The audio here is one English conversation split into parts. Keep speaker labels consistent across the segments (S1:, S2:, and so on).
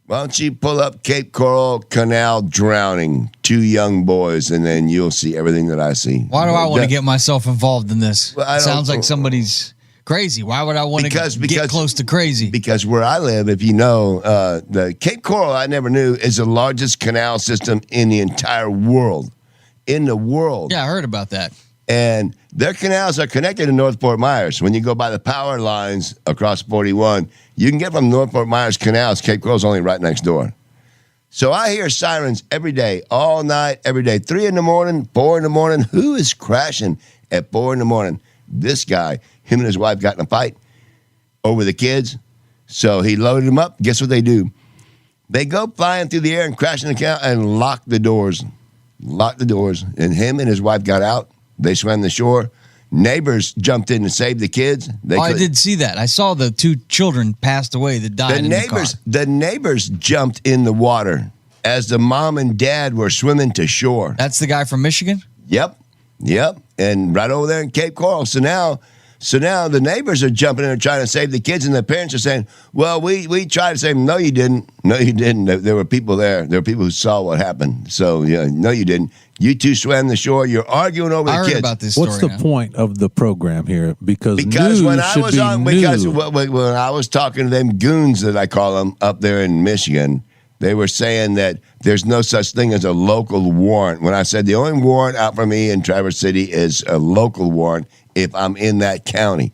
S1: Why don't you pull up Cape Coral Canal drowning, 2 young boys, and then you'll see everything that I see.
S2: Why do I want to get myself involved in this? Well, sounds like somebody's crazy. Why would I want to get close to crazy?
S1: Because where I live, if you know, the Cape Coral, I never knew, is the largest canal system in the entire world. In the world.
S2: Yeah, I heard about that.
S1: And their canals are connected to North Fort Myers. When you go by the power lines across 41, you can get from North Fort Myers canals. Cape Coral's only right next door. So I hear sirens every day, all night, every day. 3 in the morning, 4 in the morning. Who is crashing at 4 in the morning? This guy, him and his wife got in a fight over the kids. So he loaded them up. Guess what they do? They go flying through the air and crash in the canal and lock the doors. Locked the doors. And him and his wife got out. They swam the shore. Neighbors jumped in to save the kids.
S2: I did see that. I saw the 2 children passed away that died in the car.
S1: The neighbors jumped in the water as the mom and dad were swimming to shore.
S2: That's the guy from Michigan?
S1: Yep. And right over there in Cape Coral. So now the neighbors are jumping in and trying to save the kids, and the parents are saying, well, we tried to save them. No, you didn't. No, you didn't. There were people there. There were people who saw what happened. So, yeah, no, you didn't. You 2 swam the shore. You're arguing over the kids.
S2: I heard about this story.
S3: What's the point of the program here? Because
S1: when I was talking to them goons that I call them up there in Michigan, they were saying that there's no such thing as a local warrant. When I said the only warrant out for me in Traverse City is a local warrant if I'm in that county.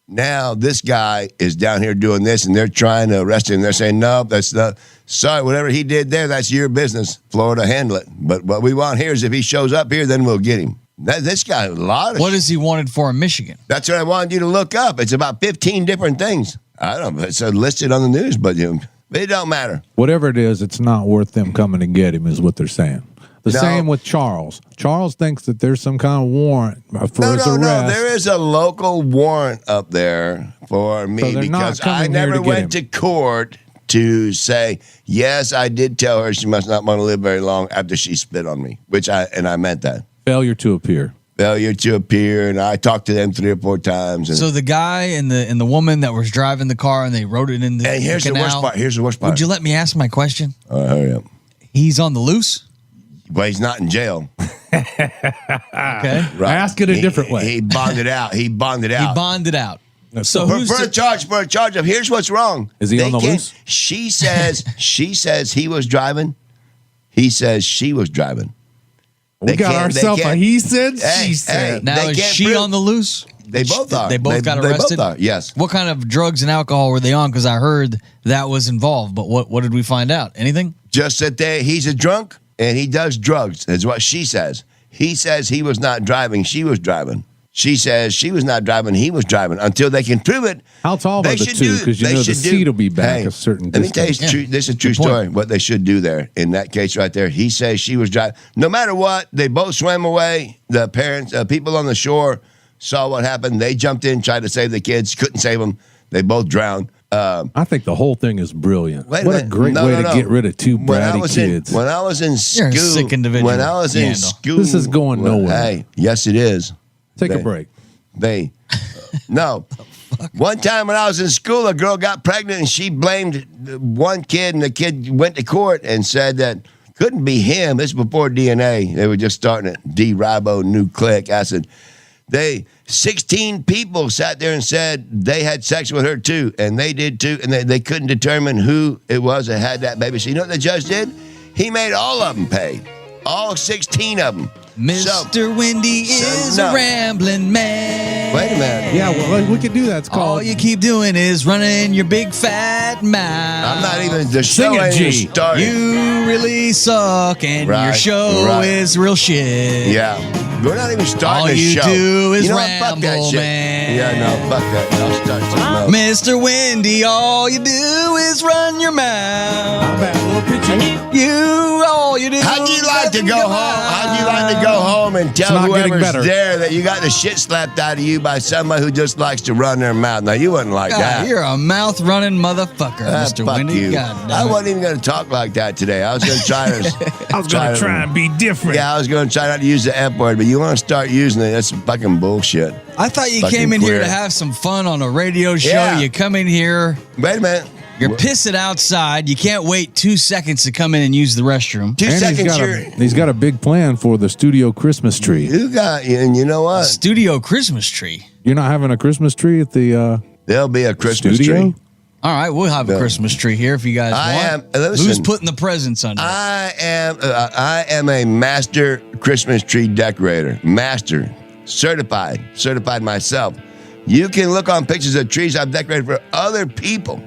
S1: Now, this guy is down here doing this, and they're trying to arrest him. They're saying, no, that's not. Sorry, whatever he did there, that's your business. Florida, handle it. But what we want here is if he shows up here, then we'll get him. This guy, a lot of
S2: What is he wanted for in Michigan?
S1: That's what I wanted you to look up. It's about 15 different things. I don't know. It's listed on the news, but it don't matter.
S3: Whatever it is, it's not worth them coming to get him is what they're saying. Same with Charles. Charles thinks that there's some kind of warrant for his arrest.
S1: No, there is a local warrant up there for me because I never went to court to say, yes, I did tell her she must not want to live very long after she spit on me, I meant that.
S3: Failure to appear,
S1: and I talked to them 3 or 4 times.
S2: So the guy and the woman that was driving the car, and they wrote it in the canal.
S1: Here's the worst part.
S2: Would you let me ask my question?
S1: All right, hurry up.
S2: He's on the loose?
S1: Well, he's not in jail.
S2: Okay.
S3: Right. Ask it a different way.
S1: He bonded out. He bonded out.
S2: So
S1: for a charge of here's what's wrong.
S3: Is he on the loose?
S1: She says he was driving. He says she was driving.
S3: We got ourselves a he said, she said.
S2: Now is she on the loose?
S1: They both are.
S2: They both got arrested?
S1: They both are, yes.
S2: What kind of drugs and alcohol were they on? Because I heard that was involved. But what did we find out? Anything?
S1: Just that he's a drunk and he does drugs, is what she says. He says he was not driving. She was driving. She says she was not driving. He was driving. Until they can prove it.
S3: How tall are the 2? Because the seat will be back a certain distance.
S1: Let me tell you, this is a true story. What they should do there in that case right there. He says she was driving. No matter what, they both swam away. The parents, people on the shore saw what happened. They jumped in, tried to save the kids, couldn't save them. They both drowned.
S3: I think the whole thing is brilliant. What a great way to get rid of 2 bratty kids.
S1: When I was in school,
S2: you're a sick individual.
S1: When I was in school,
S3: this is going nowhere.
S1: Hey, yes, it is.
S3: Take a break.
S1: No. One time when I was in school, a girl got pregnant and she blamed one kid, and the kid went to court and said that couldn't be him. This was before DNA. They were just starting at D-ribonucleic acid. 16 people sat there and said they had sex with her too, and they did too, and they couldn't determine who it was that had that baby. So you know what the judge did? He made all of them pay. All 16 of them.
S2: Mr. Wendy is a rambling man.
S1: Wait a minute.
S3: Yeah, well, we could do that. It's called.
S2: All you keep doing is running your big fat mouth.
S1: I'm not even. The show ain't even started.
S2: You really suck, and your show is real shit.
S1: Yeah. We're not even starting
S2: the
S1: show.
S2: All you do is
S1: ramble,
S2: fuck that shit.
S1: Man. Yeah, no, fuck that. I'll start something else.
S2: Mr. Wendy, all you do is run your mouth.
S3: How bad? A little pitchy?
S2: All you do.
S1: How'd you like to go home? How'd you like to go home and tell whoever's there that you got the shit slapped out of you by somebody who just likes to run their mouth? Now, you wouldn't like that.
S2: You're a mouth-running motherfucker, Mr.
S1: Fuck
S2: Wendy.
S1: you. I wasn't even going to talk like that today. I was going to try to...
S3: try and be different.
S1: Yeah, I was going to try not to use the F word, but you want to start using it, that's fucking bullshit.
S2: I thought you came in here to have some fun on a radio show.
S1: Yeah.
S2: You come in here.
S1: Wait a minute.
S2: You're pissing outside. You can't wait 2 seconds to come in and use the restroom.
S1: 2 seconds.
S3: He's got a big plan for the studio Christmas tree.
S1: And you know what?
S2: Studio Christmas tree.
S3: You're not having a Christmas tree at the
S1: There'll be a Christmas
S3: studio?
S1: tree.
S2: All right, we'll have a Christmas tree here if you guys want.
S1: Listen,
S2: who's putting the presents under?
S1: I am a master Christmas tree decorator. Master. Certified myself. You can look on pictures of trees I've decorated for other people.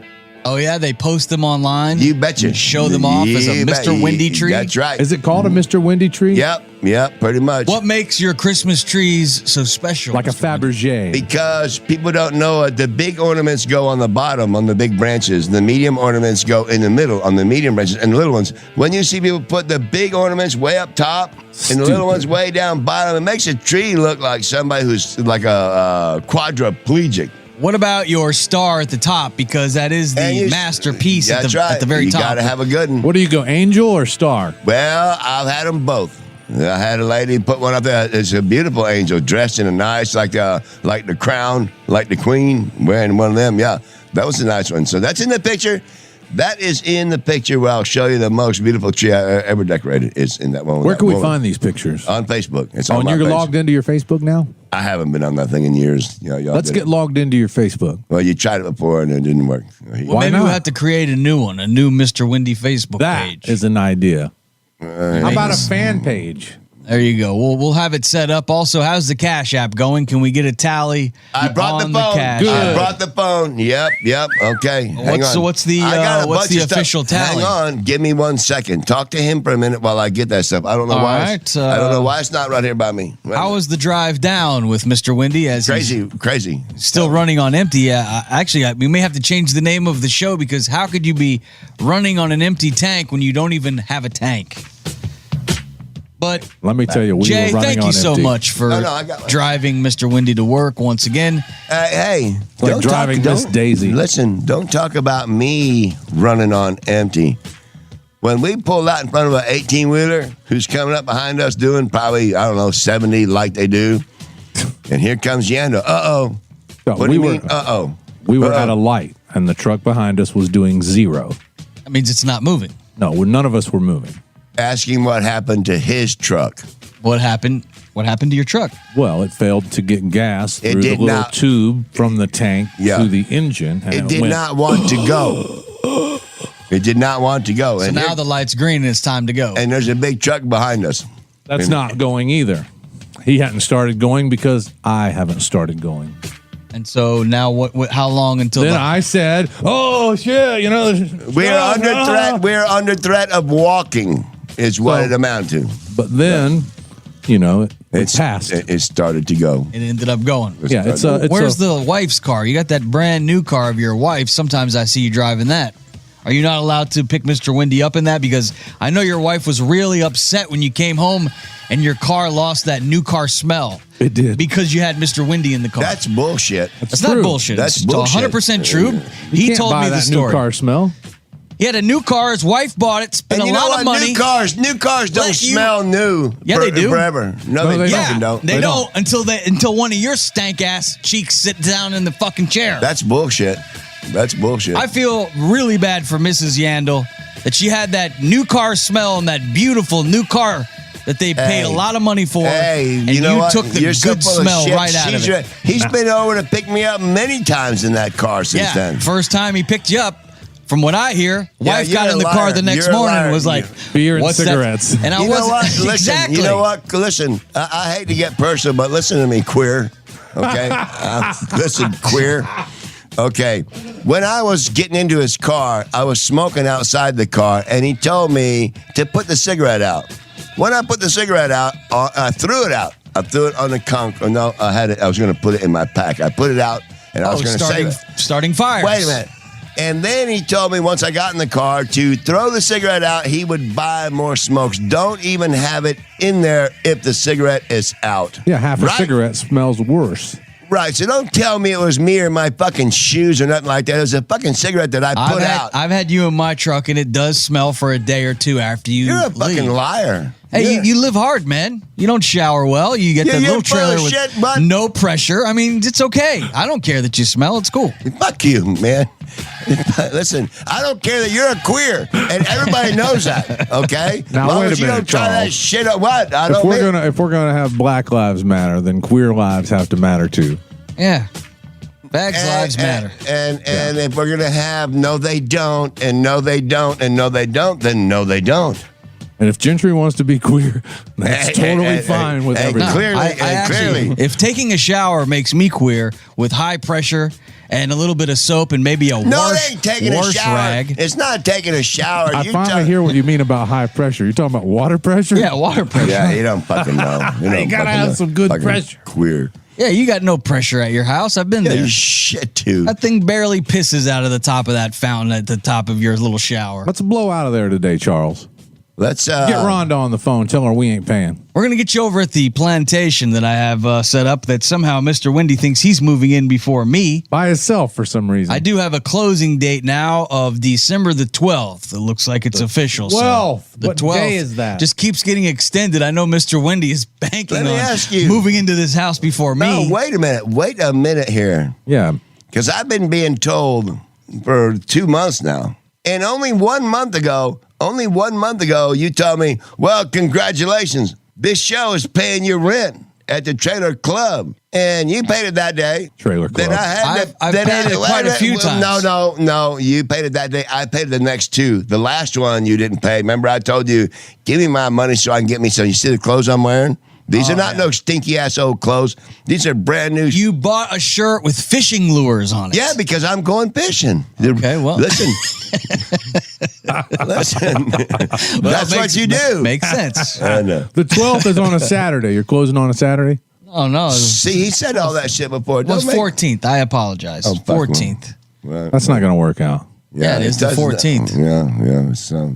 S2: Oh, yeah? They post them online?
S1: You betcha.
S2: Show them off as a Mr. Windy tree?
S1: That's right.
S3: Is it called a Mr. Windy tree?
S1: Yep, pretty much.
S2: What makes your Christmas trees so special?
S3: Like a Fabergé.
S1: Because people don't know it. The big ornaments go on the bottom on the big branches. The medium ornaments go in the middle on the medium branches and the little ones. When you see people put the big ornaments way up top and the little ones way down bottom, it makes a tree look like somebody who's like a quadriplegic.
S2: What about your star at the top? Because that is the masterpiece at the very top.
S1: You got to have a good one.
S3: What do you go, angel or star?
S1: Well, I've had them both. I had a lady put one up there. It's a beautiful angel dressed in a nice, like the crown, like the queen, wearing one of them. Yeah, that was a nice one. So that's in the picture. That is in the picture where I'll show you the most beautiful tree I ever decorated. It's in that one.
S3: Where can we find these pictures?
S1: On Facebook. It's
S3: on
S1: my
S3: you're
S1: page.
S3: logged into your Facebook now?
S1: I haven't been on that thing in years. Y'all
S3: Let's get logged into your Facebook.
S1: Well, you tried it before and it didn't work.
S2: Well, maybe we'll have to create a new one, a new Mr. Windy Facebook page.
S3: That is an idea. How about a fan page?
S2: There you go. We'll have it set up. Also, how's the Cash App going? Can we get a tally?
S1: I brought the phone. I brought the phone. Yep. Okay. Hang on.
S2: So what's the official tally?
S1: Hang on. Give me 1 second. Talk to him for a minute while I get that stuff. I don't know why. I don't know why it's not right here by me.
S2: How was the drive down with Mr. Windy?
S1: Crazy.
S2: Still running on empty. Actually, we may have to change the name of the show because how could you be running on an empty tank when you don't even have a tank? But
S3: let me tell you,
S2: Jay, thank you so much for driving Mr. Windy to work once again.
S1: Hey,
S3: like driving Miss Daisy.
S1: Listen, don't talk about me running on empty. When we pull out in front of an 18-wheeler who's coming up behind us doing probably, 70 like they do, and here comes Yando. What do you mean?
S3: We were at a light, and the truck behind us was doing 0.
S2: That means it's not moving.
S3: No, none of us were moving.
S1: Asking what happened to his truck.
S2: What happened? What happened to your truck?
S3: Well, it failed to get gas through the little tube from the tank to the engine. And
S1: it did not want to go. It did not want to go.
S2: So now the light's green and it's time to go.
S1: And there's a big truck behind us.
S3: That's not going either. He hadn't started going because I haven't started going.
S2: And so now, what? How long until?
S3: Then I said, "Oh shit!"
S1: We're under threat. We're under threat of walking. Is what it amounted to.
S3: But then, it passed.
S1: It started to go.
S2: It ended up going.
S3: Where's
S2: the wife's car? You got that brand new car of your wife. Sometimes I see you driving that. Are you not allowed to pick Mr. Windy up in that? Because I know your wife was really upset when you came home and your car lost that new car smell.
S3: It did.
S2: Because you had Mr. Windy in the car.
S1: That's bullshit.
S2: That's not bullshit.
S1: That's
S2: bullshit. 100% true. He told me the story.
S3: New car smell.
S2: He had a new car. His wife bought it. Spent a lot of money.
S1: New cars don't smell new.
S2: Yeah, they do
S1: forever. No, they fucking don't.
S2: They don't until one of your stank ass cheeks sit down in the fucking chair.
S1: That's bullshit.
S2: I feel really bad for Mrs. Yandel that she had that new car smell and that beautiful new car that they paid a lot of money for.
S1: Hey,
S2: and
S1: you know what?
S2: Took the
S1: You're
S2: good smell right out of it.
S1: He's been over to pick me up many times in that car since then.
S2: First time he picked you up. From what I hear, wife got in the car the next morning and was like,
S3: beer and cigarettes.
S2: And I was exactly.
S1: You know what? Listen, I hate to get personal, but listen to me, queer. Okay? Listen, queer. Okay. When I was getting into his car, I was smoking outside the car, and he told me to put the cigarette out. When I put the cigarette out, I threw it out. I threw it on the concrete. No, I was going to put it in my pack. I put it out, and I was going to save it.
S2: Starting fires.
S1: Wait a minute. And then he told me once I got in the car to throw the cigarette out, he would buy more smokes. Don't even have it in there if the cigarette is out.
S3: Yeah, half a cigarette smells worse.
S1: Right, so don't tell me it was me or my fucking shoes or nothing like that. It was a fucking cigarette that I put out.
S2: I've had you in my truck, and it does smell for a day or two after you
S1: You're a fucking liar.
S2: Hey, you live hard, man. You don't shower well. You get that little trailer with no pressure. I mean, it's okay. I don't care that you smell. It's cool.
S1: Fuck you, man. Listen, I don't care that you're a queer, and everybody knows that. Okay.
S3: Now,
S1: Long
S3: wait a
S1: as you
S3: minute,
S1: don't try that
S3: Charles.
S1: shit. What? I
S3: If
S1: don't.
S3: we're gonna have Black Lives Matter, then queer lives have to matter too.
S2: Yeah. Bags lives matter.
S1: And if we're gonna have no, they don't, and no, they don't, and no, they don't, then no, they don't.
S3: And if Gentry wants to be queer, that's totally fine with everything.
S1: Clearly,
S2: if taking a shower makes me queer with high pressure and a little bit of soap and maybe a
S1: no,
S2: wash,
S1: it ain't taking a
S2: wash
S1: shower.
S2: rag.
S1: It's not taking a shower.
S3: I finally hear what you mean about high pressure. You're talking about water pressure?
S2: Yeah, water pressure.
S1: Yeah, you don't fucking know.
S3: You gotta have some good pressure.
S1: Queer.
S2: Yeah, you got no pressure at your house. I've been
S1: Yeah,
S2: there.
S1: you shit too.
S2: That thing barely pisses out of the top of that fountain at the top of your little shower.
S3: Let's blow out of there today, Charles.
S1: Let's
S3: Get Rhonda on the phone. Tell her we ain't paying.
S2: We're going to get you over at the plantation that I have set up that somehow Mr. Wendy thinks he's moving in before me.
S3: By himself for some reason.
S2: I do have a closing date now of December the 12th. It looks like it's official.
S3: 12th?
S2: So the
S3: What
S2: 12th
S3: day is that?
S2: just keeps getting extended. I know Mr. Wendy is banking
S1: Let me
S2: on
S1: ask you.
S2: moving into this house before me.
S1: No, wait a minute. Wait a minute here.
S3: Yeah.
S1: Because I've been being told for 2 months now. And only 1 month ago, you told me, well, congratulations. This show is paying your rent at the trailer club. And you paid it that day.
S3: Trailer
S1: Then
S3: club.
S1: I had
S2: I've paid it quite a few times.
S1: No. You paid it that day. I paid it the next two. The last one you didn't pay. Remember I told you, give me my money so I can get me some. You see the clothes I'm wearing? These are not no stinky ass old clothes. These are brand new.
S2: You bought a shirt with fishing lures on it.
S1: Yeah, because I'm going fishing.
S2: Okay, well.
S1: Listen. Listen. That's what you do.
S2: Makes sense.
S1: I know.
S3: The 12th is on a Saturday. You're closing on a Saturday?
S2: Oh, no.
S1: See, he said all that shit before.
S2: It was
S1: Don't make-
S2: 14th. I apologize.
S1: Oh, fuck
S2: 14th.
S3: That's not going to work out.
S2: Yeah, it is the
S1: does-
S2: 14th.
S1: Yeah. So,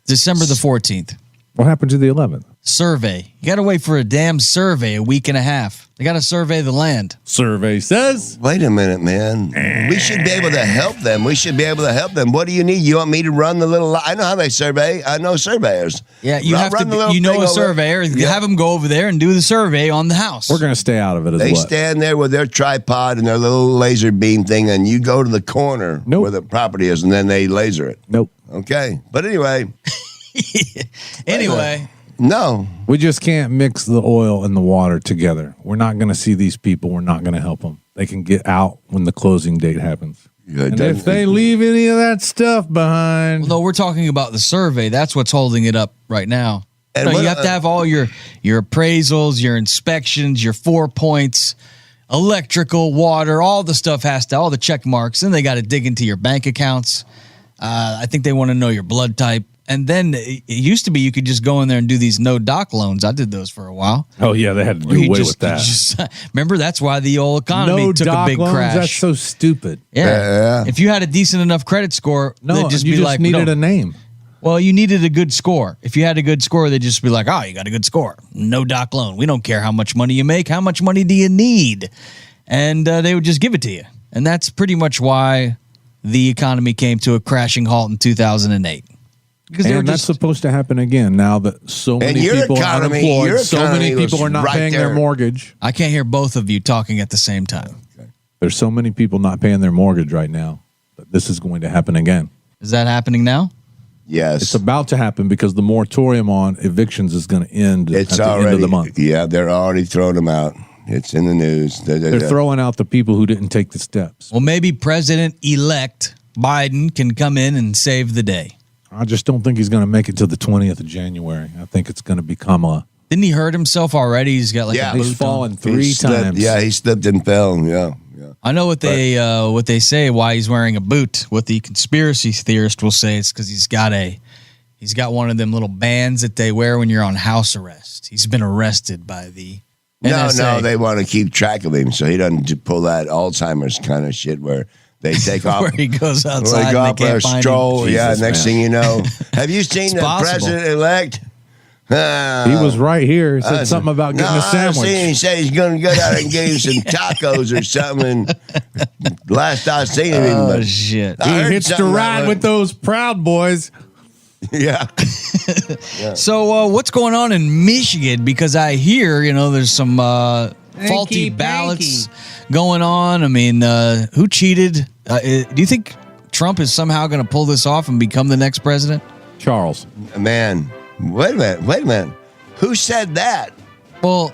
S2: December the 14th.
S3: What happened to the 11th?
S2: Survey. You got to wait for a damn survey a week and a half. They got to survey the land.
S3: Survey says.
S1: wait a minute, man. We should be able to help them. What do you need? You want me to run the little? I know how they survey. I know surveyors.
S2: Yeah, you
S1: I'll
S2: have
S1: run
S2: to.
S1: the little
S2: You know
S1: thing
S2: a
S1: over.
S2: surveyor.
S1: Yeah.
S2: Have them go over there and do the survey on the house.
S3: We're going to stay out of it as
S1: They
S3: what?
S1: stand there with their tripod and their little laser beam thing, and you go to the corner
S3: Nope.
S1: where the property is, and then they laser it.
S3: Nope.
S1: Okay, but anyway,
S2: Anyway,
S1: no.
S3: We just can't mix the oil and the water together. We're not going to see these people. We're not going to help them. They can get out when the closing date happens. And if they leave any of that stuff behind,
S2: no, we're talking about the survey. That's what's holding it up right now.
S1: And
S2: No,
S1: what-
S2: you have to have all your appraisals, your inspections, your 4 points, electrical, water, all the stuff all the check marks. Then they got to dig into your bank accounts. I think they want to know your blood type. And then it used to be you could just go in there and do these no doc loans. I did those for a while.
S3: oh yeah, they had to
S2: Where
S3: do
S2: you
S3: away
S2: just-
S3: with
S2: you
S3: that.
S2: just- remember, that's why the old economy
S3: No
S2: took a
S3: doc
S2: big
S3: loans.
S2: crash.
S3: That's so stupid.
S2: Yeah. If you had a decent enough credit score,
S3: No,
S2: they'd just
S3: you
S2: be
S3: just
S2: like,
S3: needed
S2: no.
S3: a name.
S2: Well, you needed a good score. If you had a good score, they'd just be like, oh, you got a good score. No doc loan. We don't care how much money you make. How much money do you need? And they would just give it to you. And that's pretty much why the economy came to a crashing halt in 2008. Because they were
S3: And that's
S2: just
S3: supposed to happen again now that so many
S1: your
S3: people are
S1: economy-
S3: unemployed.
S1: your
S3: So many
S1: economy
S3: people
S1: was
S3: are not
S1: right
S3: paying their
S1: there.
S3: mortgage.
S2: I can't hear both of you talking at the same time.
S3: There's so many people not paying their mortgage right now that this is going to happen again.
S2: Is that happening now?
S1: Yes,
S3: It's about to happen because the moratorium on evictions is going to end
S1: it's
S3: at the
S1: already
S3: end of the month.
S1: Yeah, they're already throwing them out. It's in the news.
S3: They're throwing out the people who didn't take the steps.
S2: Well, maybe President-elect Biden can come in and save the day.
S3: I just don't think he's going to make it to the 20th of January. I think it's going to be Kamala.
S2: Didn't he hurt himself already? He's got like
S1: Yeah.
S2: a boot
S3: He's
S2: on.
S3: fallen
S1: He
S3: three
S1: slipped-
S3: times.
S1: Yeah, he slipped and fell. Yeah.
S2: I know what they say why he's wearing a boot. What the conspiracy theorist will say is because he's got one of them little bands that they wear when you're on house arrest. He's been arrested by the NSA.
S1: No, they want to keep track of him so he doesn't pull that Alzheimer's kind of shit where they take off.
S2: where he goes
S1: Where
S2: outside
S1: they go
S2: and
S1: out
S2: they
S1: for a
S2: can't find
S1: stroll.
S2: him.
S1: Yeah,
S3: Jesus,
S1: next
S3: man.
S1: thing you know. Have you seen
S2: It's
S1: the
S2: possible.
S1: president-elect?
S3: He was right here. He said something about getting a
S1: I
S3: sandwich.
S1: seen he said he's going to go out and get him some tacos or something. Last I seen him.
S2: Oh,
S1: but
S2: shit.
S1: I
S3: He
S1: heard
S3: hitched a
S1: something
S3: ride
S1: about-
S3: with those Proud Boys.
S1: Yeah.
S2: So what's going on in Michigan? Because I hear, there's some faulty ballots going on. I mean, who cheated? Do you think Trump is somehow going to pull this off and become the next president?
S3: Charles.
S1: Man, wait a minute. Who said that?
S2: Well,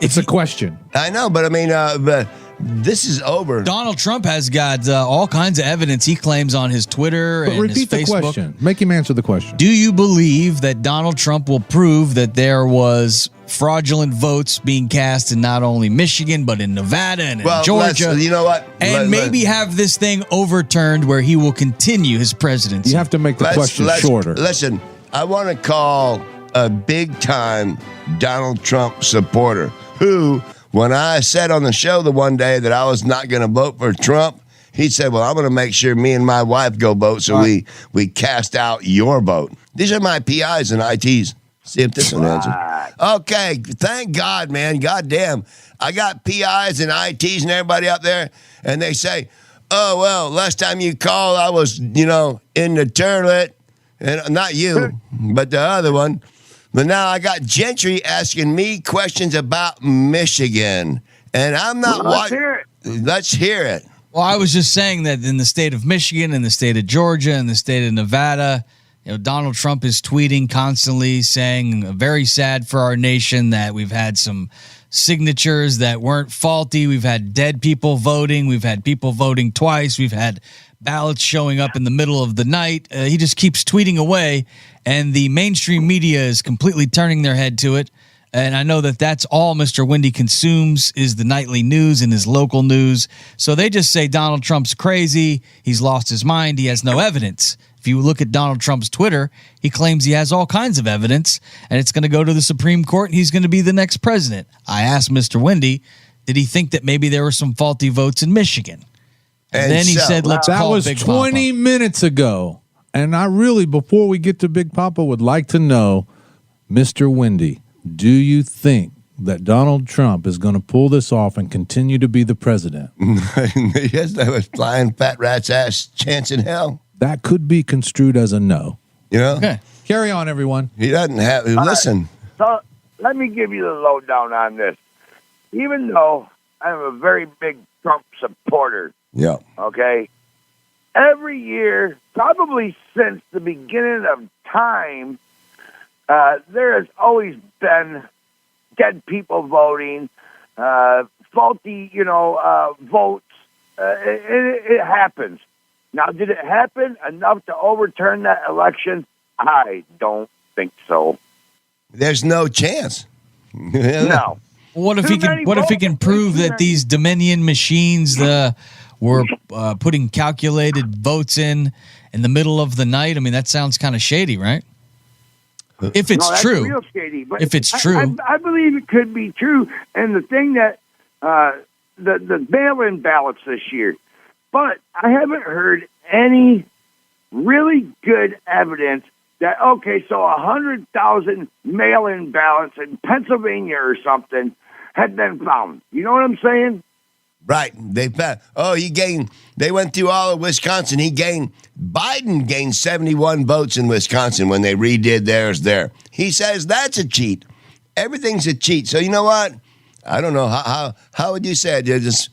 S3: it's a question.
S1: I know, but I mean, but this is over.
S2: Donald Trump has got all kinds of evidence he claims on his Twitter and his Facebook.
S3: Repeat the question. Make him answer the question.
S2: Do you believe that Donald Trump will prove that there was fraudulent votes being cast in not only Michigan, but in Nevada and in Georgia?
S1: You know what?
S2: And maybe have this thing overturned where he will continue his presidency.
S3: You have to make the question shorter.
S1: Listen, I want to call a big-time Donald Trump supporter who, when I said on the show the one day that I was not going to vote for Trump, he said, well, I'm going to make sure me and my wife go vote so we cast out your vote. These are my PIs and ITs. See if this one answers. Okay, thank God, man. God damn. I got PIs and ITs and everybody up there, and they say, oh, well, last time you called, I was, in the toilet. And not you, but the other one. But now I got Gentry asking me questions about Michigan. And I'm not watching. Let's hear it.
S2: Well, I was just saying that in the state of Michigan, in the state of Georgia, in the state of Nevada, Donald Trump is tweeting constantly saying, very sad for our nation that we've had some signatures that weren't faulty. We've had dead people voting. We've had people voting twice. We've had ballots showing up in the middle of the night. He just keeps tweeting away, and the mainstream media is completely turning their head to it. And I know that that's all Mr. Wendy consumes is the nightly news and his local news. So they just say Donald Trump's crazy. He's lost his mind. He has no evidence. If you look at Donald Trump's Twitter, he claims he has all kinds of evidence, and it's going to go to the Supreme Court, and he's going to be the next president. I asked Mr. Wendy, did he think that maybe there were some faulty votes in Michigan? And then he said, let's call Big Papa. That was 20
S3: minutes ago. And I really, before we get to Big Papa, would like to know, Mr. Wendy, do you think that Donald Trump is going to pull this off and continue to be the president?
S1: Yes, that was flying fat rat's ass chance in hell.
S3: That could be construed as a no.
S2: Okay.
S3: Carry on, everyone.
S1: He doesn't have, listen.
S4: So let me give you the lowdown on this. Even though I'm a very big Trump supporter,
S1: yeah.
S4: Okay. Every year, probably since the beginning of time, there has always been dead people voting, faulty, votes. It happens. Now, did it happen enough to overturn that election? I don't think so.
S1: There's no chance.
S4: No.
S2: What if he can prove that these Dominion machines were putting calculated votes in the middle of the night? I mean, that sounds kind of shady, right? If it's true.
S4: Real shady, but
S2: if it's true.
S4: I believe it could be true. And the thing that the mail-in ballots this year, but I haven't heard any really good evidence that, okay, so 100,000 mail-in ballots in Pennsylvania or something had been found. You know what I'm saying?
S1: Right. They found, they went through all of Wisconsin. Biden gained 71 votes in Wisconsin when they redid theirs there. He says that's a cheat. Everything's a cheat. So you know what? I don't know. How would you say it?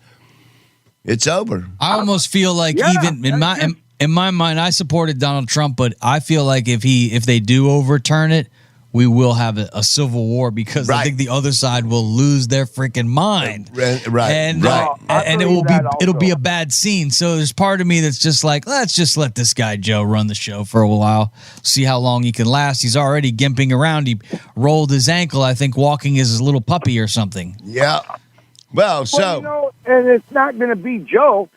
S1: It's over.
S2: I almost feel like even in my mind, I supported Donald Trump, but I feel like if they do overturn it, we will have a civil war because I think the other side will lose their freaking mind.
S1: Right.
S2: And it'll be a bad scene. So there's part of me that's just like, let's just let this guy Joe run the show for a while, see how long he can last. He's already gimping around. He rolled his ankle, I think, walking as a little puppy or something.
S1: Yeah. Well,
S4: and it's not going to be Joe.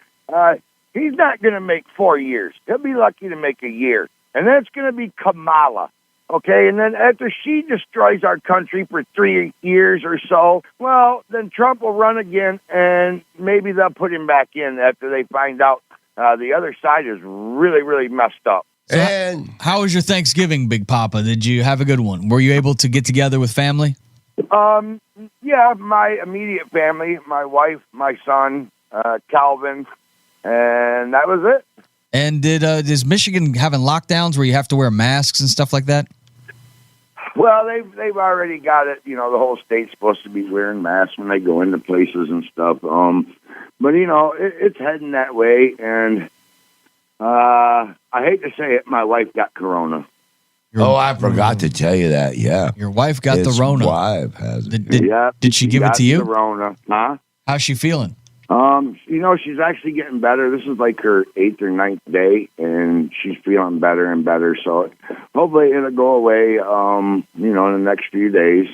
S4: He's not going to make 4 years. He'll be lucky to make a year. And then it's going to be Kamala. Okay, and then after she destroys our country for 3 years or so, well, then Trump will run again, and maybe they'll put him back in after they find out the other side is really, really messed up.
S2: So and how was your Thanksgiving, Big Papa? Did you have a good one? Were you able to get together with family?
S4: Yeah, my immediate family, my wife, my son, Calvin, and that was it.
S2: And is Michigan having lockdowns where you have to wear masks and stuff like that?
S4: Well, they've already got it. You know, the whole state's supposed to be wearing masks when they go into places and stuff. But it's heading that way, and I hate to say it, my wife got corona.
S1: Oh, I forgot to tell you that. Yeah.
S2: Your wife got
S1: His
S2: the Rona.
S1: wife has it.
S2: Did she give it
S4: got
S2: to you?
S4: The Rona, huh?
S2: How's she feeling?
S4: She's actually getting better. This is like her 8th or 9th day, and she's feeling better and better. So hopefully it'll go away, in the next few days.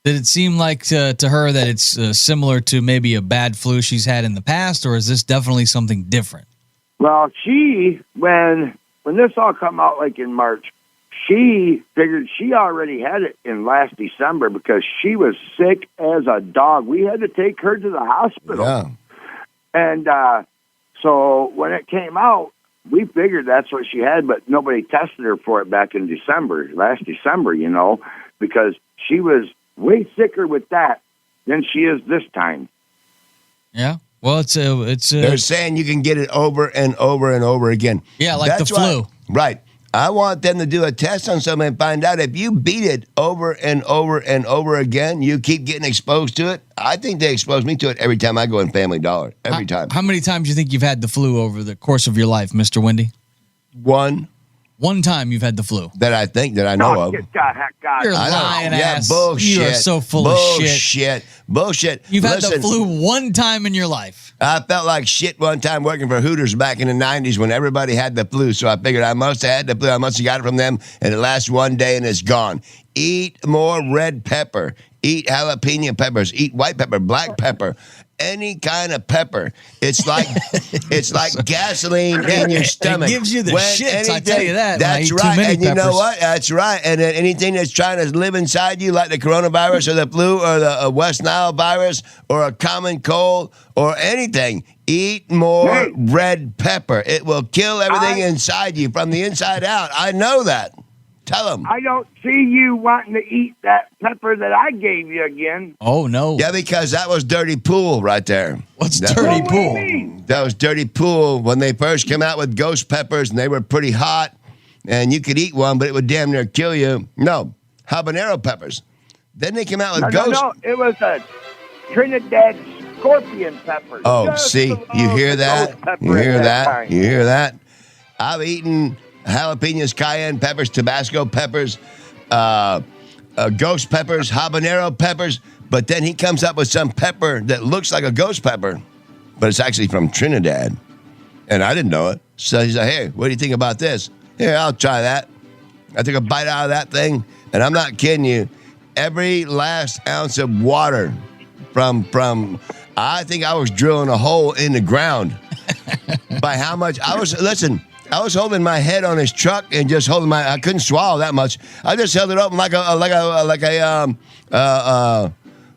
S2: Did it seem like to her that it's similar to maybe a bad flu she's had in the past, or is this definitely something different?
S4: Well, when this all come out like in March, she figured she already had it in last December because she was sick as a dog. We had to take her to the hospital.
S1: Yeah.
S4: And so when it came out, we figured that's what she had, but nobody tested her for it back in last December, because she was way sicker with that than she is this time.
S2: Yeah. Well,
S1: They're saying you can get it over and over and over again.
S2: Yeah, like
S1: That's
S2: the flu.
S1: Right. I want them to do a test on something and find out if you beat it over and over and over again, you keep getting exposed to it. I think they expose me to it every time I go in Family Dollar. Every time.
S2: How many times do you think you've had the flu over the course of your life, Mr. Wendy? One time you've had the flu.
S1: That I know of.
S4: Get the heck out.
S2: You're
S1: I know.
S2: lying ass.
S1: Yeah, bullshit.
S2: You are so full of shit.
S1: Bullshit.
S2: You've had
S1: Listen,
S2: the flu one time in your life.
S1: I felt like shit one time working for Hooters back in the 90s when everybody had the flu. So I figured I must have had the flu. I must have got it from them. And it lasts one day and it's gone. Eat more red pepper. Eat jalapeno peppers. Eat white pepper, black pepper. Any kind of pepper. It's like gasoline in your stomach.
S2: It gives you the shits, I tell you that.
S1: That's right. And you know what? That's right. And then anything that's trying to live inside you, like the coronavirus or the flu or the West Nile virus or a common cold or anything, eat more red pepper. It will kill everything inside you from the inside out. I know that. Tell them.
S4: I don't see you wanting to eat that pepper that I gave you again.
S2: Oh, no.
S1: Yeah, because that was Dirty Pool right there.
S2: What's
S1: That-
S2: Dirty
S4: What do you
S2: Pool?
S4: mean?
S1: That was Dirty Pool when they first came out with ghost peppers, and they were pretty hot, and you could eat one, but it would damn near kill you. No, habanero peppers. Then they came out with ghost.
S4: No, it was a Trinidad scorpion pepper.
S1: Oh,
S4: Just
S1: see,
S4: below
S1: you hear
S4: the
S1: that?
S4: ghost pepper
S1: You hear
S4: at
S1: that?
S4: time.
S1: You hear that? I've eaten jalapenos, cayenne peppers, Tabasco peppers, ghost peppers, habanero peppers, but then he comes up with some pepper that looks like a ghost pepper, but it's actually from Trinidad. And I didn't know it. So he's like, hey, what do you think about this? Here, I'll try that. I took a bite out of that thing, and I'm not kidding you. Every last ounce of water from I think I was drilling a hole in the ground by how much I was holding my head on his truck and just holding I couldn't swallow that much. I just held it open like a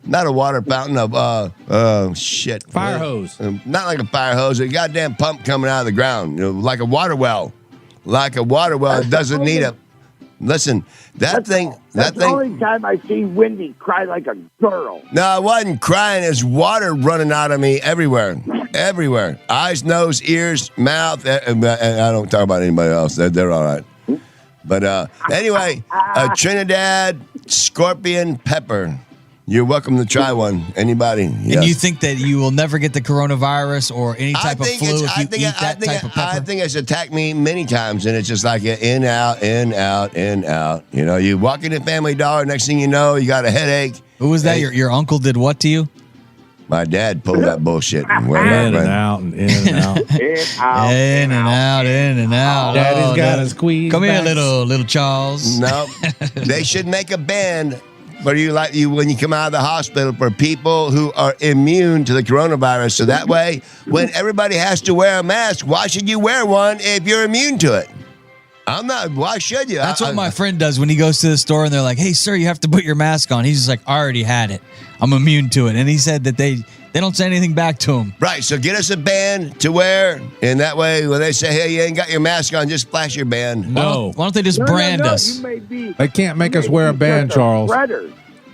S1: not a water fountain of shit.
S3: Fire hose.
S1: Not like a fire hose, a goddamn pump coming out of the ground, like a water well. Like a water well. It doesn't need a listen,
S4: That's the only time I see Wendy cry like a girl.
S1: No, I wasn't crying. There's water running out of me everywhere. Everywhere. Eyes, nose, ears, mouth. And I don't talk about anybody else. They're all right. But anyway, Trinidad scorpion pepper. You're welcome to try one. Anybody? Yes.
S2: And you think that you will never get the coronavirus or any type of flu if you eat that type of pepper?
S1: I think it's attacked me many times, and it's just like in, out, in, out, in, out. You know, you walk into Family Dollar, next thing you know, you got a headache.
S2: Who was that?
S1: Hey.
S2: Your uncle did what to you?
S1: My dad pulled that bullshit.
S3: In and out and in and out.
S2: In and out, in and out.
S3: Daddy's
S2: Oh,
S3: got
S2: no.
S3: a squeeze.
S2: Come here,
S3: back.
S2: little Charles.
S1: No, they should make a band for you when you come out of the hospital for people who are immune to the coronavirus. So that way, when everybody has to wear a mask, why should you wear one if you're immune to it? I'm not. Why should you?
S2: That's what my friend does when he goes to the store and they're like, "Hey, sir, you have to put your mask on." He's just like, "I already had it. I'm immune to it." And he said that they don't say anything back to him.
S1: Right. So get us a band to wear, and that way, when they say, "Hey, you ain't got your mask on," just flash your band.
S3: No.
S2: Why don't they just brand us?
S4: You may be,
S3: They can't make
S4: you
S3: us
S4: may
S3: wear a
S4: be
S3: band,
S4: just a
S3: Charles.
S4: spreader.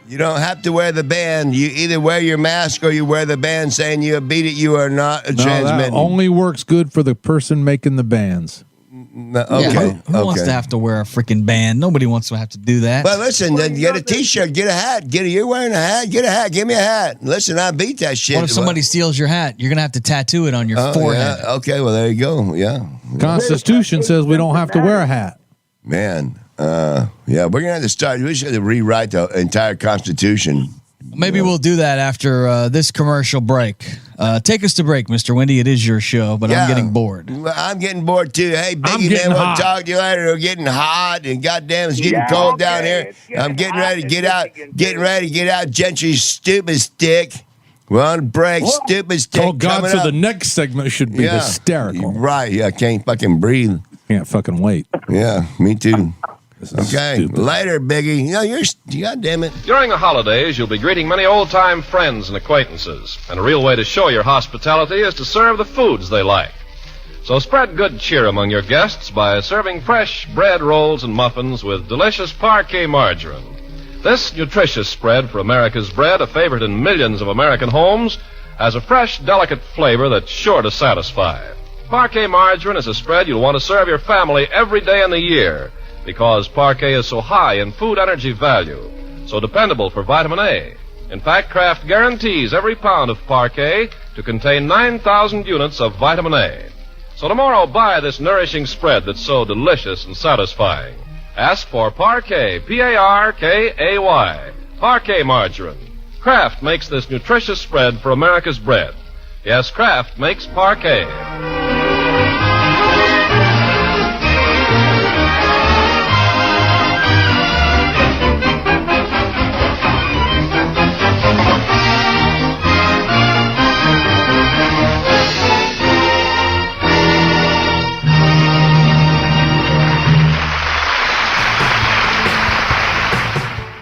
S1: You don't have to wear the band. You either wear your mask or you wear the band saying you beat it. You are not a
S3: No, that
S1: transmitting.
S3: only works good for the person making the bands.
S1: Okay.
S2: Yeah, who wants to have to wear a freaking band? Nobody wants to have to do that.
S1: But listen, then get a T-shirt, get a hat. You're wearing a hat, get a hat. Give me a hat. Listen, I beat that shit.
S2: What if somebody steals your hat? You're going to have to tattoo it on your forehead.
S1: Yeah. Okay, well, there you go. Yeah.
S3: Constitution says we don't have to wear a hat.
S1: Man, yeah, we're going to have to start. We should have to rewrite the entire Constitution.
S2: Maybe we'll do that after this commercial break. Take us to break, Mr. Wendy. It is your show, but I'm getting bored.
S1: I'm getting bored too. Hey, Biggie, man, we'll talk to you later. We're getting hot, and goddamn, it's getting cold down here. I'm getting ready to get out. Getting ready to get out. Gentry's stupid stick. We're on break. Stupid stick.
S3: Oh God!
S1: Coming
S3: So
S1: up.
S3: the next segment should be hysterical.
S1: Right? Yeah, I can't fucking breathe.
S3: Can't fucking wait.
S1: Yeah, me too. Okay,
S3: stupid.
S1: later, Biggie. You know, God damn it.
S5: During the holidays, you'll be greeting many old-time friends and acquaintances, and a real way to show your hospitality is to serve the foods they like. So spread good cheer among your guests by serving fresh bread rolls and muffins with delicious Parquet margarine. This nutritious spread for America's bread, a favorite in millions of American homes, has a fresh, delicate flavor that's sure to satisfy. Parquet margarine is a spread you'll want to serve your family every day in the year, because Parquet is so high in food energy value, so dependable for vitamin A. In fact, Kraft guarantees every pound of Parquet to contain 9,000 units of vitamin A. So tomorrow, buy this nourishing spread that's so delicious and satisfying. Ask for Parquet, P-A-R-K-A-Y, Parquet margarine. Kraft makes this nutritious spread for America's bread. Yes, Kraft makes Parquet.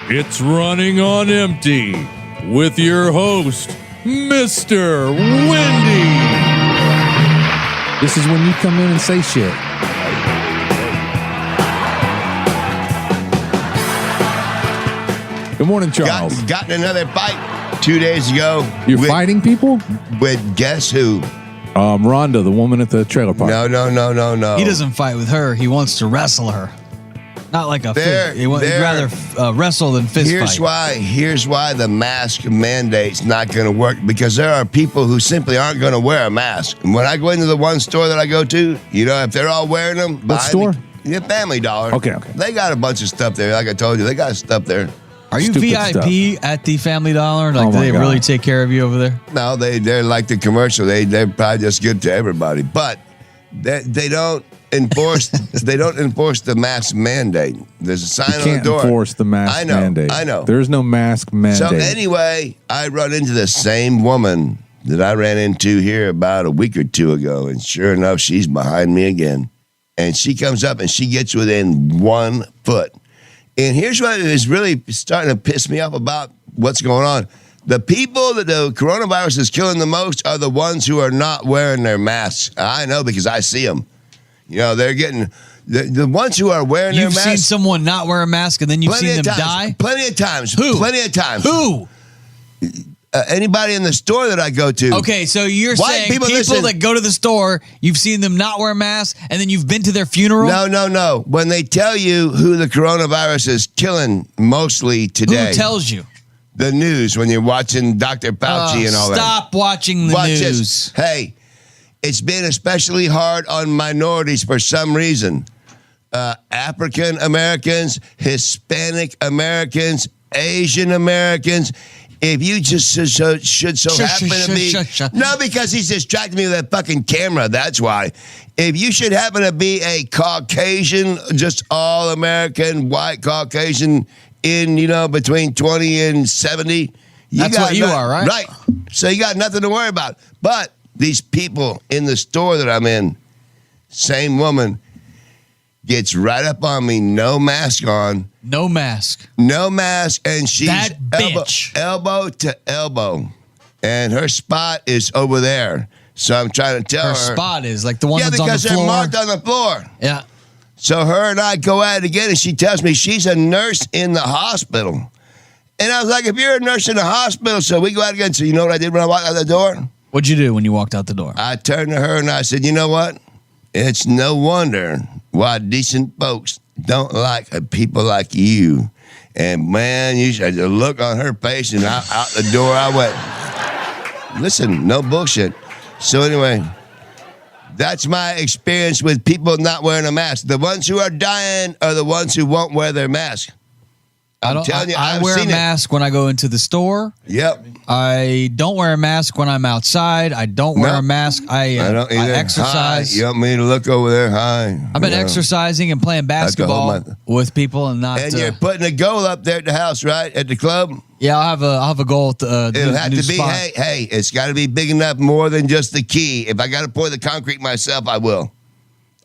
S3: It's Running on Empty with your host, Mr. Wendy. This is when you come in and say shit. Good morning, Charles.
S1: Gotten another fight 2 days ago.
S3: You're fighting people?
S1: With guess who?
S3: Rhonda, the woman at the trailer park.
S1: No.
S2: He doesn't fight with her. He wants to wrestle her. Not like a fist. He'd rather wrestle than fist fight.
S1: Here's why the mask mandate's not going to work, because there are people who simply aren't going to wear a mask. And when I go into the one store that I go to, you know, if they're all wearing them.
S3: What store?
S1: Family Dollar.
S3: Okay.
S1: They got a bunch of stuff there. Like I told you, they got stuff there.
S2: Are you
S3: Stupid
S2: VIP at the Family Dollar? Like, do they really take care of you over there?
S1: No, they're like the commercial. They're probably just good to everybody. But they don't enforce the mask mandate. There's a sign on the door.
S3: Can't enforce the mask mandate.
S1: I know.
S3: There's no mask mandate.
S1: So anyway, I run into the same woman that I ran into here about a week or two ago, and sure enough, she's behind me again. And she comes up and she gets within 1 foot. And here's what is really starting to piss me off about what's going on. The people that the coronavirus is killing the most are the ones who are not wearing their masks. I know, because I see them. You know, they're getting the ones who are wearing their masks.
S2: You've seen someone not wear a mask and then you've seen them die?
S1: Plenty of times.
S2: Who?
S1: Plenty of times.
S2: Who?
S1: Anybody in the store that I go to.
S2: Okay, so you're saying people
S1: listen,
S2: that go to the store, you've seen them not wear a mask, and then you've been to their funeral?
S1: No. When they tell you who the coronavirus is killing mostly today.
S2: Who tells you?
S1: The news, when you're watching Dr. Fauci and all that.
S2: Stop watching the news.
S1: This. Hey, it's been especially hard on minorities for some reason. African Americans, Hispanic Americans, Asian Americans. If you just should happen to be... No, because he's distracting me with that fucking camera. That's why. If you should happen to be a Caucasian, just all-American, white Caucasian in, between 20 and 70...
S2: That's what you are, right?
S1: Right. So you got nothing to worry about. But these people in the store that I'm in, same woman, gets right up on me, no mask on.
S2: No mask.
S1: And she's
S2: that bitch.
S1: Elbow to elbow. And her spot is over there. So I'm trying to tell her.
S2: Her spot is like the one that's on the
S1: floor? Yeah, because they're marked on the floor.
S2: Yeah.
S1: So her and I go at it again, and she tells me she's a nurse in the hospital. And I was like, if you're a nurse in the hospital, so we go out again. So you know what I did when I walked out the door?
S2: What'd you do when you walked out the door?
S1: I turned to her and I said, you know what? It's no wonder why decent folks don't like people like you. And man, you should the look on her face, and out the door I went. Listen, no bullshit. So anyway, that's my experience with people not wearing a mask. The ones who are dying are the ones who won't wear their mask. I'm telling you,
S2: I
S1: I've
S2: wear a
S1: seen it.
S2: mask when I go into the store.
S1: Yep.
S2: I don't wear a mask when I'm outside. I don't wear
S1: No.
S2: a mask. I
S1: don't either.
S2: exercise.
S1: Hi. You want me to look over there? Hi.
S2: I've been exercising and playing basketball with people, and not.
S1: And you're putting a goal up there at the house, right? At the club.
S2: Yeah, I'll have a goal. At the
S1: It'll have
S2: new
S1: to be.
S2: spot.
S1: Hey, it's got to be big enough, more than just the key. If I got to pour the concrete myself, I will.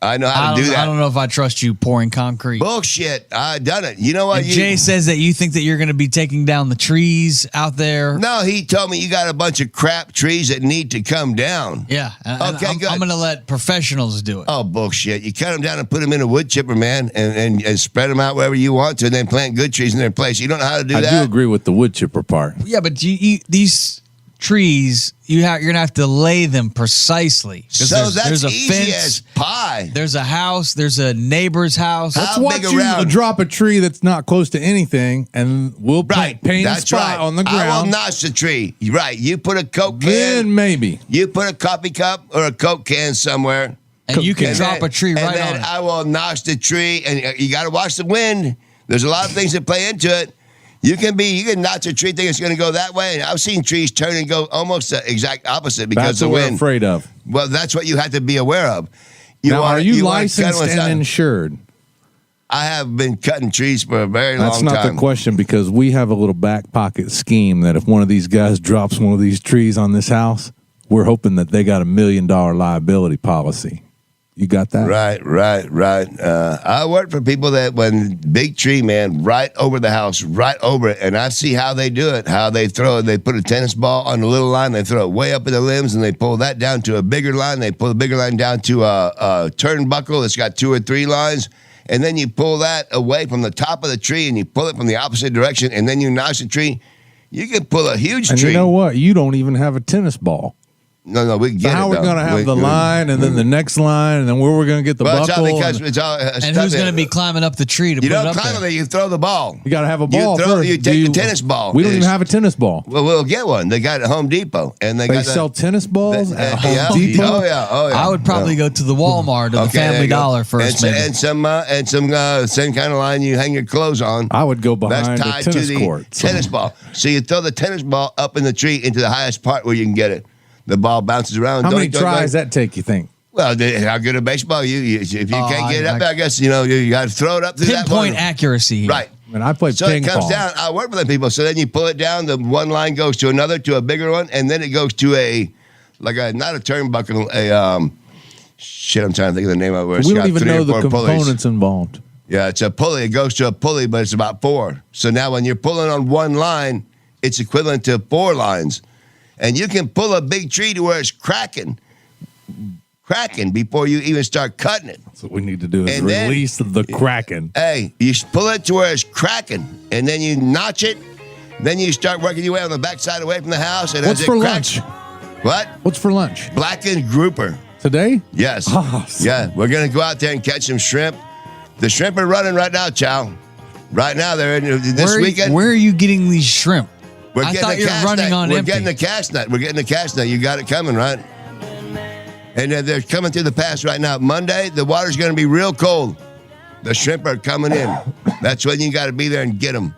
S1: I know how to do that.
S2: I don't know if I trust you pouring concrete.
S1: Bullshit. I done it. You know what?
S2: If Jay says that you think that you're going to be taking down the trees out there.
S1: No, he told me you got a bunch of crap trees that need to come down.
S2: Yeah.
S1: Okay, good.
S2: I'm going to let professionals do it.
S1: Oh, bullshit. You cut them down and put them in a wood chipper, man, and spread them out wherever you want to, and then plant good trees in their place. You don't know how to do
S3: I
S1: that?
S3: do agree with the wood chipper part.
S2: Yeah, but these trees, you're going to have to lay them precisely. 'Cause
S1: So that's
S2: there's a
S1: easy
S2: fence,
S1: as pie.
S2: there's a house, there's a neighbor's house.
S1: How
S3: Let's watch
S1: big
S3: you
S1: around?
S3: drop a tree that's not close to anything, and we'll
S1: Right.
S3: paint a
S1: That's
S3: spot
S1: right.
S3: on the
S1: I will
S3: ground.
S1: notch the tree. Right. You put a Coke can.
S3: Then maybe.
S1: You put a coffee cup or a Coke can somewhere.
S2: And you can
S1: And
S2: drop
S1: then-
S2: a tree right
S1: and then
S2: on it.
S1: I will notch the tree, and you got to watch the wind. There's a lot of things that play into it. You can notch a tree, think it's going to go that way, and I've seen trees turn and go almost the exact opposite because
S3: That's
S1: of
S3: what
S1: the
S3: we're
S1: wind.
S3: afraid of.
S1: Well, that's what you have to be aware of.
S3: Now,
S1: wanna-
S3: are you
S1: wanna
S3: licensed
S1: cut
S3: and insured?
S1: I have been cutting trees for a very
S3: That's
S1: long
S3: not
S1: time.
S3: the question, because we have a little back pocket scheme that if one of these guys drops one of these trees on this house, we're hoping that they got $1 million liability policy. You got that?
S1: Right. I work for people that when big tree, man, right over the house, right over it, and I see how they do it, how they throw it. They put a tennis ball on the little line, they throw it way up in the limbs, and they pull that down to a bigger line. They pull the bigger line down to a turnbuckle that's got 2 or 3 lines, and then you pull that away from the top of the tree, and you pull it from the opposite direction, and then you notch the tree. You can pull a huge
S3: And
S1: tree.
S3: you know what? You don't even have a tennis ball.
S1: No, we can
S3: So
S1: get
S3: how
S1: it.
S3: are we going to have the line, and then the next line, and then where we're going to get the
S1: Well, it's all
S3: buckle?
S1: because
S3: and-
S1: it's all.
S2: And who's going to be climbing up the tree to
S1: You
S2: put it
S1: don't
S2: up
S1: climb
S2: there?
S1: it. You throw the ball.
S3: You got to have a ball first.
S1: You take the tennis ball.
S3: We don't even have a tennis ball.
S1: Well, we'll get one. They got it at Home Depot, and they
S3: They
S1: got
S3: sell tennis balls at Home
S1: yeah.
S3: Depot.
S1: Oh yeah.
S2: I would probably go to the Walmart or the
S1: Okay, there
S2: Family
S1: you go.
S2: Dollar first,
S1: and,
S2: maybe.
S1: and some same kind of line you hang your clothes on.
S3: I would go behind
S1: That's
S3: the
S1: tied
S3: tennis
S1: to the
S3: court.
S1: tennis ball. So you throw the tennis ball up in the tree into the highest part where you can get it. The ball bounces around.
S3: How many
S1: Doink, doink,
S3: tries
S1: doink.
S3: that take, you think?
S1: Well, how good at baseball you if you can't get it up, I guess you got to throw it up through that
S2: Pinpoint
S1: one.
S2: accuracy.
S1: Right.
S3: And I played
S1: So
S3: ping
S1: it comes
S3: pong.
S1: down. I work with the people. So then you pull it down. The one line goes to another, to a bigger one, and then it goes to not a turnbuckle, shit. I'm trying to think of the name of it. Where it's
S3: We don't
S1: got
S3: even
S1: 3 or
S3: know the
S1: 4 pulleys.
S3: components involved.
S1: Yeah, it's a pulley. It goes to a pulley, but it's about 4. So now when you're pulling on one line, it's equivalent to 4 lines, and you can pull a big tree to where it's cracking before you even start cutting it.
S3: That's what we need to do is
S1: And then-
S3: release the Kraken.
S1: Hey, you pull it to where it's cracking, and then you notch it. Then you start working your way on the backside away from the house. And
S3: What's
S1: as
S3: for
S1: it cracks,
S3: lunch?
S1: What?
S3: What's for lunch?
S1: Blackened grouper.
S3: Today?
S1: Yes.
S3: Ah,
S1: Yeah, we're going to go out there and catch some shrimp. The shrimp are running right now, Chow. Right now, they're in this weekend.
S2: Where are you getting these shrimp?
S1: We're
S2: I
S1: getting
S2: thought
S1: the
S2: you were
S1: cast
S2: running
S1: net.
S2: on
S1: We're
S2: empty.
S1: getting the cast net. We're getting the cast net. You got it coming, right? And they're coming through the pass right now. Monday, the water's going to be real cold. The shrimp are coming in. That's when you got to be there and get them.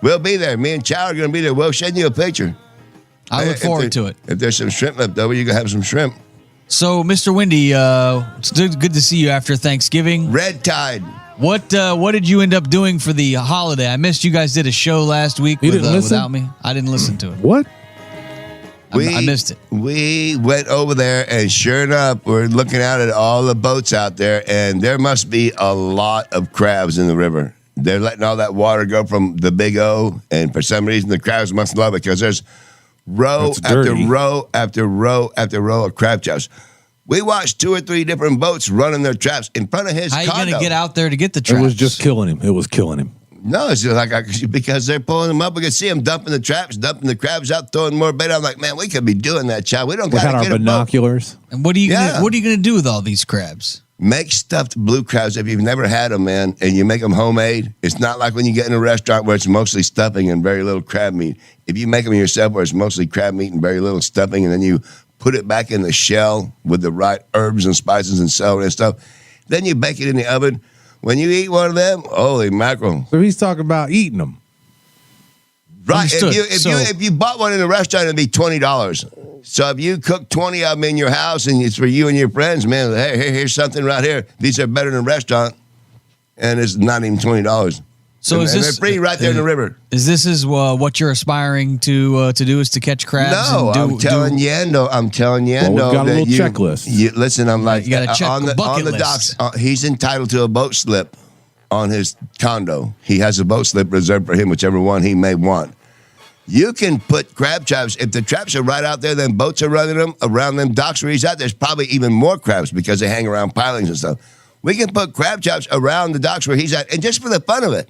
S1: We'll be there. Me and Chow are going to be there. We'll send you a picture.
S2: I look
S1: If
S2: forward to it.
S1: If there's some shrimp left over, you can have some shrimp.
S2: So, Mr. Windy, it's good to see you after Thanksgiving.
S1: Red Tide.
S2: What did you end up doing for the holiday? I missed you guys did a show last week
S3: You didn't listen?
S2: without me. I didn't listen to it.
S3: What?
S2: I missed it.
S1: We went over there, and sure enough, we're looking out at all the boats out there, and there must be a lot of crabs in the river. They're letting all that water go from the Big O, and for some reason, the crabs must love it because there's row
S3: It's
S1: after
S3: dirty.
S1: row after row after row of crab traps. We watched 2 or 3 different boats running their traps in front of his
S2: How are you
S1: condo.
S2: going to get out there to get the
S3: It
S2: traps?
S3: was just killing him. It was killing him.
S1: No, it's just like because they're pulling them up. We can see them dumping the traps, dumping the crabs out, throwing more bait. I'm like, man, we could be doing that, child. We don't
S3: We
S1: got
S3: had
S1: to
S3: our
S1: get a boat.
S2: And
S3: binoculars.
S2: what are you
S1: Yeah.
S2: gonna do with all these crabs?
S1: Make stuffed blue crabs if you've never had them, man, and you make them homemade. It's not like when you get in a restaurant where it's mostly stuffing and very little crab meat. If you make them yourself where it's mostly crab meat and very little stuffing, and then you put it back in the shell with the right herbs and spices and celery and stuff, then you bake it in the oven. When you eat one of them, holy mackerel.
S3: So he's talking about eating them.
S1: Right.
S2: Understood.
S1: If you bought one in a restaurant, it'd be $20. So if you cook 20 of them in your house and it's for you and your friends, man, hey, here's something right here. These are better than a restaurant, and it's not even $20.
S2: So
S1: and they're free right there in the river.
S2: Is what you're aspiring to do is to catch crabs?
S1: No, I'm telling Yando.
S3: Well, we've got a little checklist.
S1: Listen, I'm like,
S2: you got to check
S1: on the
S2: list.
S1: docks, he's entitled to a boat slip on his condo. He has a boat slip reserved for him, whichever one he may want. You can put crab traps. If the traps are right out there, then boats are running them around them docks where he's at. There's probably even more crabs because they hang around pilings and stuff. We can put crab traps around the docks where he's at, and just for the fun of it.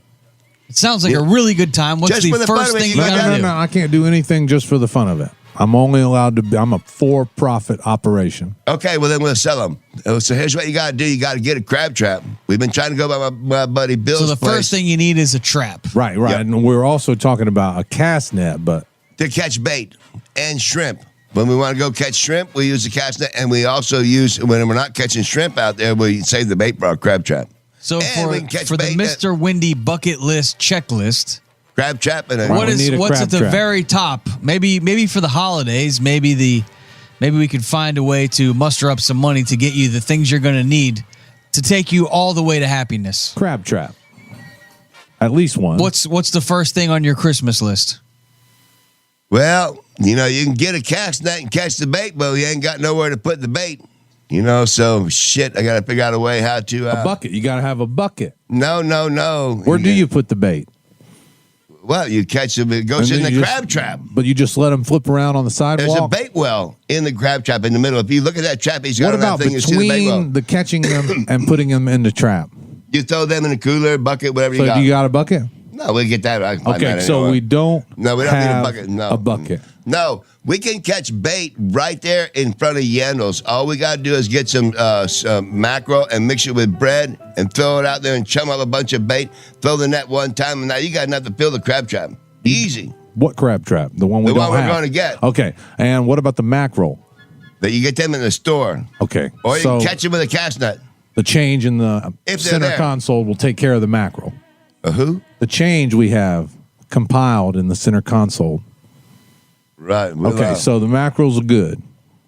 S2: It sounds like a really good time. What's
S1: Just for
S2: the
S1: the
S2: first
S1: fun of it,
S2: thing
S1: you
S2: you
S1: gotta
S2: got to do?
S3: No, I can't do anything just for the fun of it. I'm only allowed to be, I'm a for-profit operation.
S1: Okay, well, then we'll sell them. So here's what you got to do. You got to get a crab trap. We've been trying to go by my buddy Bill's
S2: So the
S1: place
S2: first thing you need is a trap.
S3: Right.
S1: Yep.
S3: And we're also talking about a cast net, but
S1: to catch bait and shrimp. When we want to go catch shrimp, we use the cast net, and we also use, when we're not catching shrimp out there, we save the bait for our crab trap.
S2: So
S1: And we can catch
S2: for the
S1: bait
S2: Mr. Windy bucket list checklist,
S1: Crab trap and
S3: Right. We need a
S2: what's
S3: crab
S2: at the
S3: trap.
S2: very top? Maybe for the holidays, maybe we could find a way to muster up some money to get you the things you're going to need to take you all the way to happiness.
S3: crab trap. At least one.
S2: What's the first thing on your Christmas list?
S1: Well, you can get a cast net and catch the bait, but you ain't got nowhere to put the bait. So shit, I got to figure out a way how to...
S3: a bucket. You got to have a bucket.
S1: No.
S3: Where do you put the bait?
S1: Well, you catch them, it goes
S3: And
S1: in
S3: then
S1: the
S3: you
S1: crab trap.
S3: But you just let them flip around on the
S1: There's a
S3: sidewalk?
S1: bait well in the crab trap in the middle. If you look at that trap he's got
S3: What
S1: on that
S3: about
S1: thing, you see the bait well.
S3: between the catching them and putting them in the trap?
S1: You throw them in a cooler, bucket, whatever
S3: So
S1: you got.
S3: do you got a bucket?
S1: No, we get that. I can find
S3: Okay,
S1: that
S3: so
S1: anywhere.
S3: we don't
S1: No, we don't need a
S3: have
S1: bucket. No.
S3: a bucket.
S1: No, we can catch bait right there in front of Yandel's. All we got to do is get some mackerel and mix it with bread and throw it out there and chum up a bunch of bait. Throw the net one time, and now you got enough to fill the crab trap. Easy.
S3: What crab trap? The one we
S1: The
S3: don't
S1: one we're
S3: have.
S1: gonna get.
S3: Okay, and what about the mackerel?
S1: That you get them in the store.
S3: Okay,
S1: Or you
S3: so
S1: can catch them with a cast net.
S3: the change in the
S1: If they're
S3: center
S1: there.
S3: console will take care of the mackerel.
S1: Who?
S3: The change we have compiled in the center console.
S1: Right. We'll,
S3: Okay, so the mackerels are good,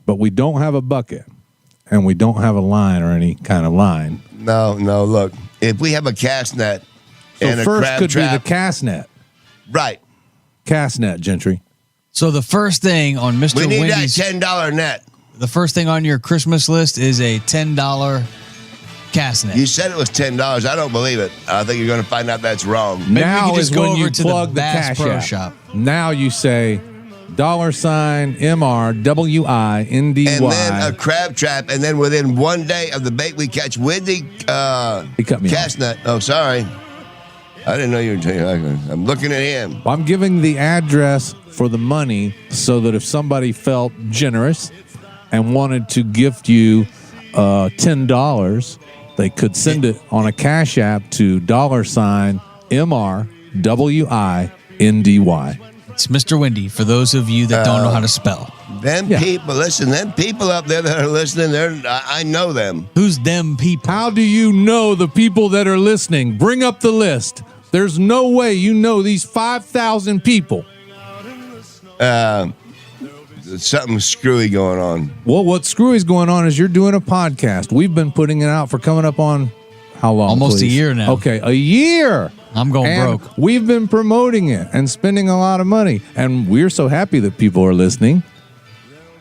S3: but we don't have a bucket, and we don't have a line or any kind of line.
S1: No, look. If we have a cast net
S3: So
S1: and a
S3: first
S1: crab
S3: could
S1: trap.
S3: be the cast net.
S1: Right.
S3: Cast net, Gentry.
S2: So the first thing on Mr.
S1: We need
S2: Windy's,
S1: that $10 net.
S2: the first thing on your Christmas list is a $10 cast net.
S1: You said it was $10. I don't believe it. I think you're going to find out that's wrong.
S2: Maybe we
S3: now
S2: could just
S3: is
S2: go
S3: when
S2: over
S3: you
S2: to the
S3: plug the
S2: Bass
S3: cash
S2: Pro
S3: app.
S2: Shop.
S3: Now you say $MRWINDY.
S1: And then a crab trap, and then within 1 day of the bait we catch with the
S3: He cut me
S1: cast net. Oh, sorry. I didn't know you were I'm looking at him.
S3: I'm giving the address for the money so that if somebody felt generous and wanted to gift you $10, they could send it on a cash app to $MRWINDY.
S2: It's Mr. Windy for those of you that don't know how to spell.
S1: Them
S3: Yeah.
S1: people, listen, them people up there that are listening, I know them.
S2: Who's them people?
S3: How do you know the people that are listening? Bring up the list. There's no way you know these 5,000 people.
S1: Something screwy going on.
S3: Well, what's screwy's going on is you're doing a podcast. We've been putting it out for coming up on how long?
S2: Almost a
S3: please?
S2: year now.
S3: Okay, a year.
S2: I'm going
S3: And
S2: broke.
S3: We've been promoting it and spending a lot of money, and we're so happy that people are listening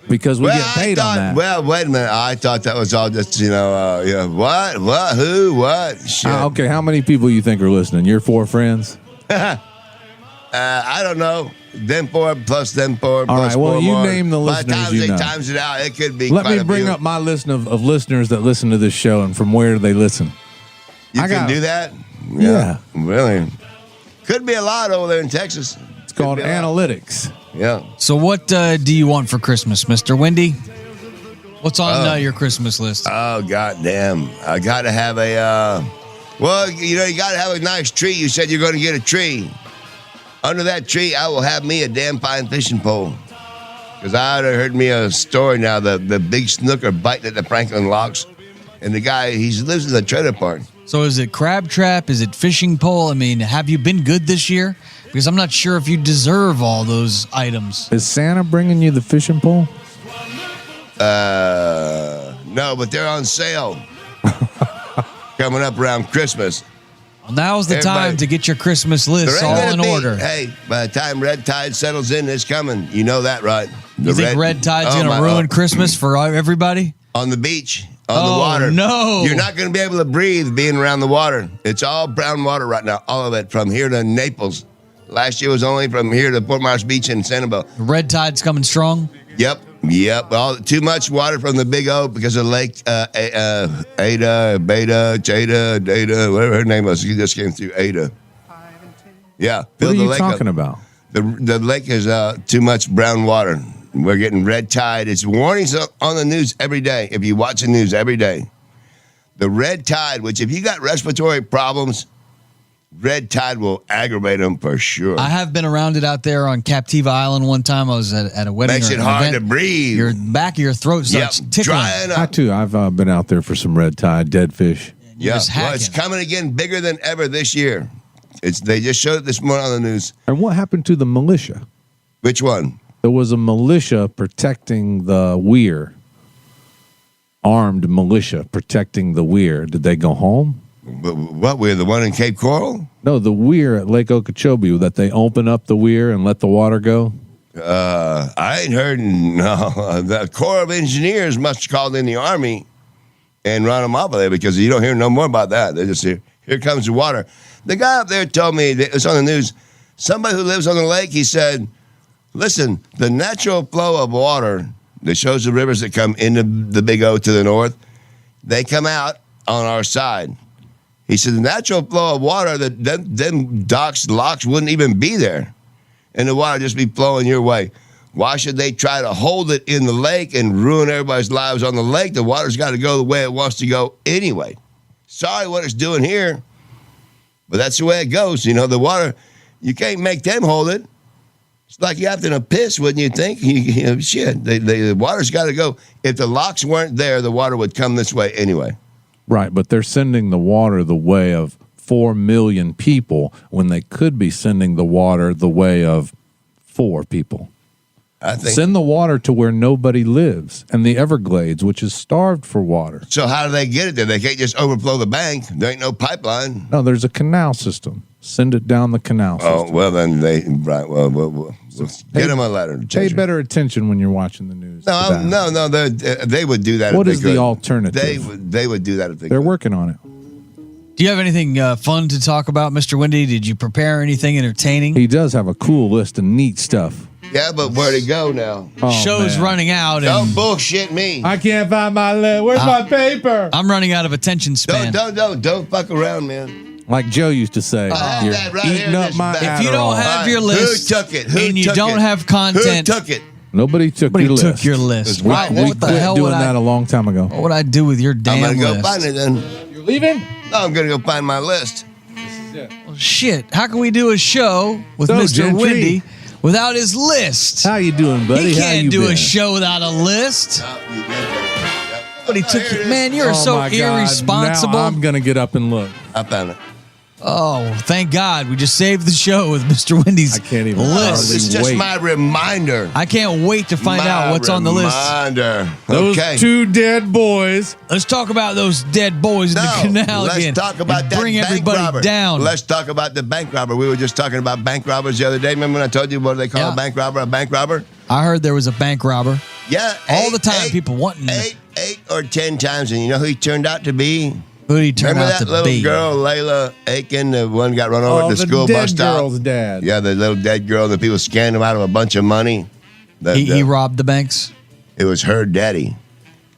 S3: because we get paid on that.
S1: Well, wait a minute. I thought that was all just, what, who, what? Shit.
S3: Okay, how many people you think are listening? Your 4 friends?
S1: I don't know. Them 4 plus them 4 plus
S3: right, well,
S1: 4
S3: you
S1: more.
S3: name the
S1: By the
S3: listeners
S1: time
S3: you
S1: they
S3: know.
S1: times it out, it could be
S3: Let
S1: quite
S3: me
S1: a
S3: bring
S1: few.
S3: up my list of listeners that listen to this show and from where they listen.
S1: You
S3: I
S1: can
S3: got-
S1: do that?
S3: Yeah.
S1: Really? Could be a lot over there in Texas.
S3: It's called analytics.
S1: Yeah.
S2: So what do you want for Christmas, Mr. Windy? What's on your Christmas list?
S1: Oh, goddamn. I got to have you got to have a nice tree. You said you're going to get a tree. Under that tree, I will have me a damn fine fishing pole. Because I heard me a story now, the big snooker biting at the Franklin locks. And the guy, he lives in the trailer park.
S2: So is it crab trap? Is it fishing pole? I mean, have you been good this year? Because I'm not sure if you deserve all those items.
S3: Is Santa bringing you the fishing pole?
S1: No, but they're on sale. Coming up around Christmas.
S2: Well, now's the time to get your Christmas list all in order.
S1: Hey, by the time red tide settles in, it's coming. You know that, right?
S2: You think red tide's going to ruin Christmas for everybody?
S1: On the beach, on the water.
S2: No.
S1: You're not going to be able to breathe being around the water. It's all brown water right now, all of it, from here to Naples. Last year was only from here to Fort Myers Beach and Sanibel.
S2: Red tide's coming strong?
S1: Yep. Too much water from the Big O because of Lake Ada, Beta, Jada, Data, whatever her name was. She just came through Ada. Yeah.
S3: What are you talking about?
S1: The lake is too much brown water. We're getting red tide. It's warnings on the news every day. If you watch the news every day, the red tide, which if you got respiratory problems, red tide will aggravate them for sure.
S2: I have been around it out there on Captiva Island one time. I was at a wedding.
S1: Makes it hard to breathe.
S2: Your back of your throat starts tickling.
S1: Drying up.
S3: I too. I've been out there for some red tide, dead fish.
S1: Yeah, well, it's coming again bigger than ever this year. They just showed it this morning on the news.
S3: And what happened to the militia?
S1: Which one?
S3: There was a militia protecting the weir. Armed militia protecting the weir. Did they go home?
S1: What weir? The one in Cape Coral?
S3: No, the weir at Lake Okeechobee that they open up the weir and let the water go.
S1: I ain't heard. No, the Corps of Engineers must have called in the Army and run them off of there because you don't hear no more about that. They just hear, here comes the water. The guy up there told me, it's on the news, somebody who lives on the lake, he said, listen, the natural flow of water that shows the rivers that come into the Big O to the north, they come out on our side. He said the natural flow of water, that them docks, locks wouldn't even be there. And the water just be flowing your way. Why should they try to hold it in the lake and ruin everybody's lives on the lake? The water's got to go the way it wants to go anyway. Sorry what it's doing here, but that's the way it goes. You know, the water, you can't make them hold it. It's like you have to piss, wouldn't you think? Shit, the water's got to go. If the locks weren't there, the water would come this way anyway.
S3: Right, but they're sending the water the way of 4 million people when they could be sending the water the way of 4 people. Send the water to where nobody lives, and the Everglades, which is starved for water.
S1: So how do they get it there? They can't just overflow the bank. There ain't no pipeline.
S3: No, there's a canal system. Send it down the canal system.
S1: Oh, well, then we'll get them a letter.
S3: Pay better attention when you're watching the news.
S1: No, they would do that.
S3: What
S1: if
S3: is
S1: they could.
S3: the alternative?
S1: They would do that if they
S3: They're
S1: could.
S3: working on it.
S2: Do you have anything fun to talk about, Mr. Windy? Did you prepare anything entertaining?
S3: He does have a cool list of neat stuff.
S1: Yeah, but where'd it go now?
S3: Oh,
S2: Show's
S3: man.
S2: running out.
S1: Don't bullshit me.
S3: I can't find my list. Where's my paper?
S2: I'm running out of attention span.
S1: Don't fuck around, man.
S3: Like Joe used to say, you're
S1: that right
S3: eating
S1: here,
S3: up
S1: this
S3: my
S1: bag.
S2: If you don't
S3: Adderall.
S2: have your
S1: Who
S2: list
S1: took it? Who
S2: and you
S1: took
S2: don't
S1: it?
S2: have content,
S1: Who took it?
S3: Nobody took
S2: somebody
S3: your list.
S2: took your list.
S3: We,
S2: Wow,
S3: we
S2: what the
S3: quit
S2: hell
S3: doing
S2: would
S3: that a long time ago.
S2: what would I do with your
S1: I'm
S2: damn
S1: gonna go
S2: list?
S1: find it then.
S3: You're leaving?
S1: No, I'm gonna go find my list.
S2: Well, shit, how can we do a show with
S3: So,
S2: Mr.
S3: Gentry.
S2: Windy without his list?
S3: How you doing, buddy?
S2: He
S3: How you
S2: can't do
S3: been?
S2: a show without a list. But he took
S1: here it
S2: man,
S1: is.
S2: you're
S3: Oh,
S2: so
S3: my God.
S2: irresponsible.
S3: Now I'm going to get up and look.
S1: I found it.
S2: Oh, thank God. We just saved the show with Mr. Windy's
S3: I can't even
S2: list.
S1: It's just
S3: wait.
S1: my reminder.
S2: I can't wait to find
S1: My
S2: out what's on the list.
S1: Reminder.
S3: Those
S1: Okay.
S3: 2 dead boys.
S2: Let's talk about those dead boys in the canal
S1: let's
S2: again.
S1: talk about
S2: and
S1: that
S2: bring
S1: bank
S2: everybody
S1: robber.
S2: down.
S1: Let's talk about the bank robber. We were just talking about bank robbers the other day. Remember when I told you what they call
S2: Yeah.
S1: a bank robber? A bank robber?
S2: I heard there was a bank robber.
S1: Yeah.
S2: All the time, people wanting
S1: eight or 10 times, and you know who he turned out to be?
S2: who did he turn
S1: Remember
S2: out
S1: that
S2: to
S1: little
S2: be?
S1: girl, Layla Aiken, the one got run over at the school
S3: dead
S1: bus stop?
S3: girl's dad.
S1: Yeah, the little dead girl. The people scanned him out of a bunch of money.
S2: He robbed the banks.
S1: It was her daddy.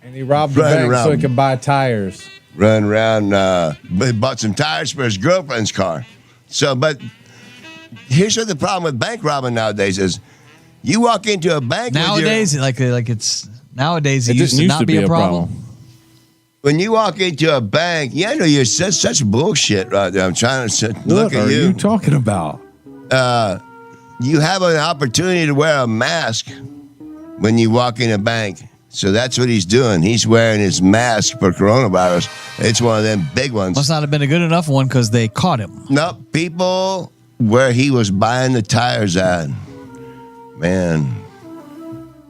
S3: And he robbed the
S1: Running
S3: bank so he
S1: around.
S3: could buy tires.
S1: Run around, bought some tires for his girlfriend's car. So, but here's what the problem with bank robbing nowadays is: you walk into a bank
S2: Nowadays, like it's Nowadays, it
S3: It
S2: used
S3: didn't
S2: to not be a problem.
S1: When you walk into a bank, I know you're such bullshit right there. I'm trying to look
S3: What
S1: at
S3: are
S1: you.
S3: you talking about?
S1: You have an opportunity to wear a mask when you walk in a bank. So that's what he's doing. He's wearing his mask for coronavirus. It's one of them big ones.
S2: Must not have been a good enough one because they caught him.
S1: Nope, people where he was buying the tires at. Man,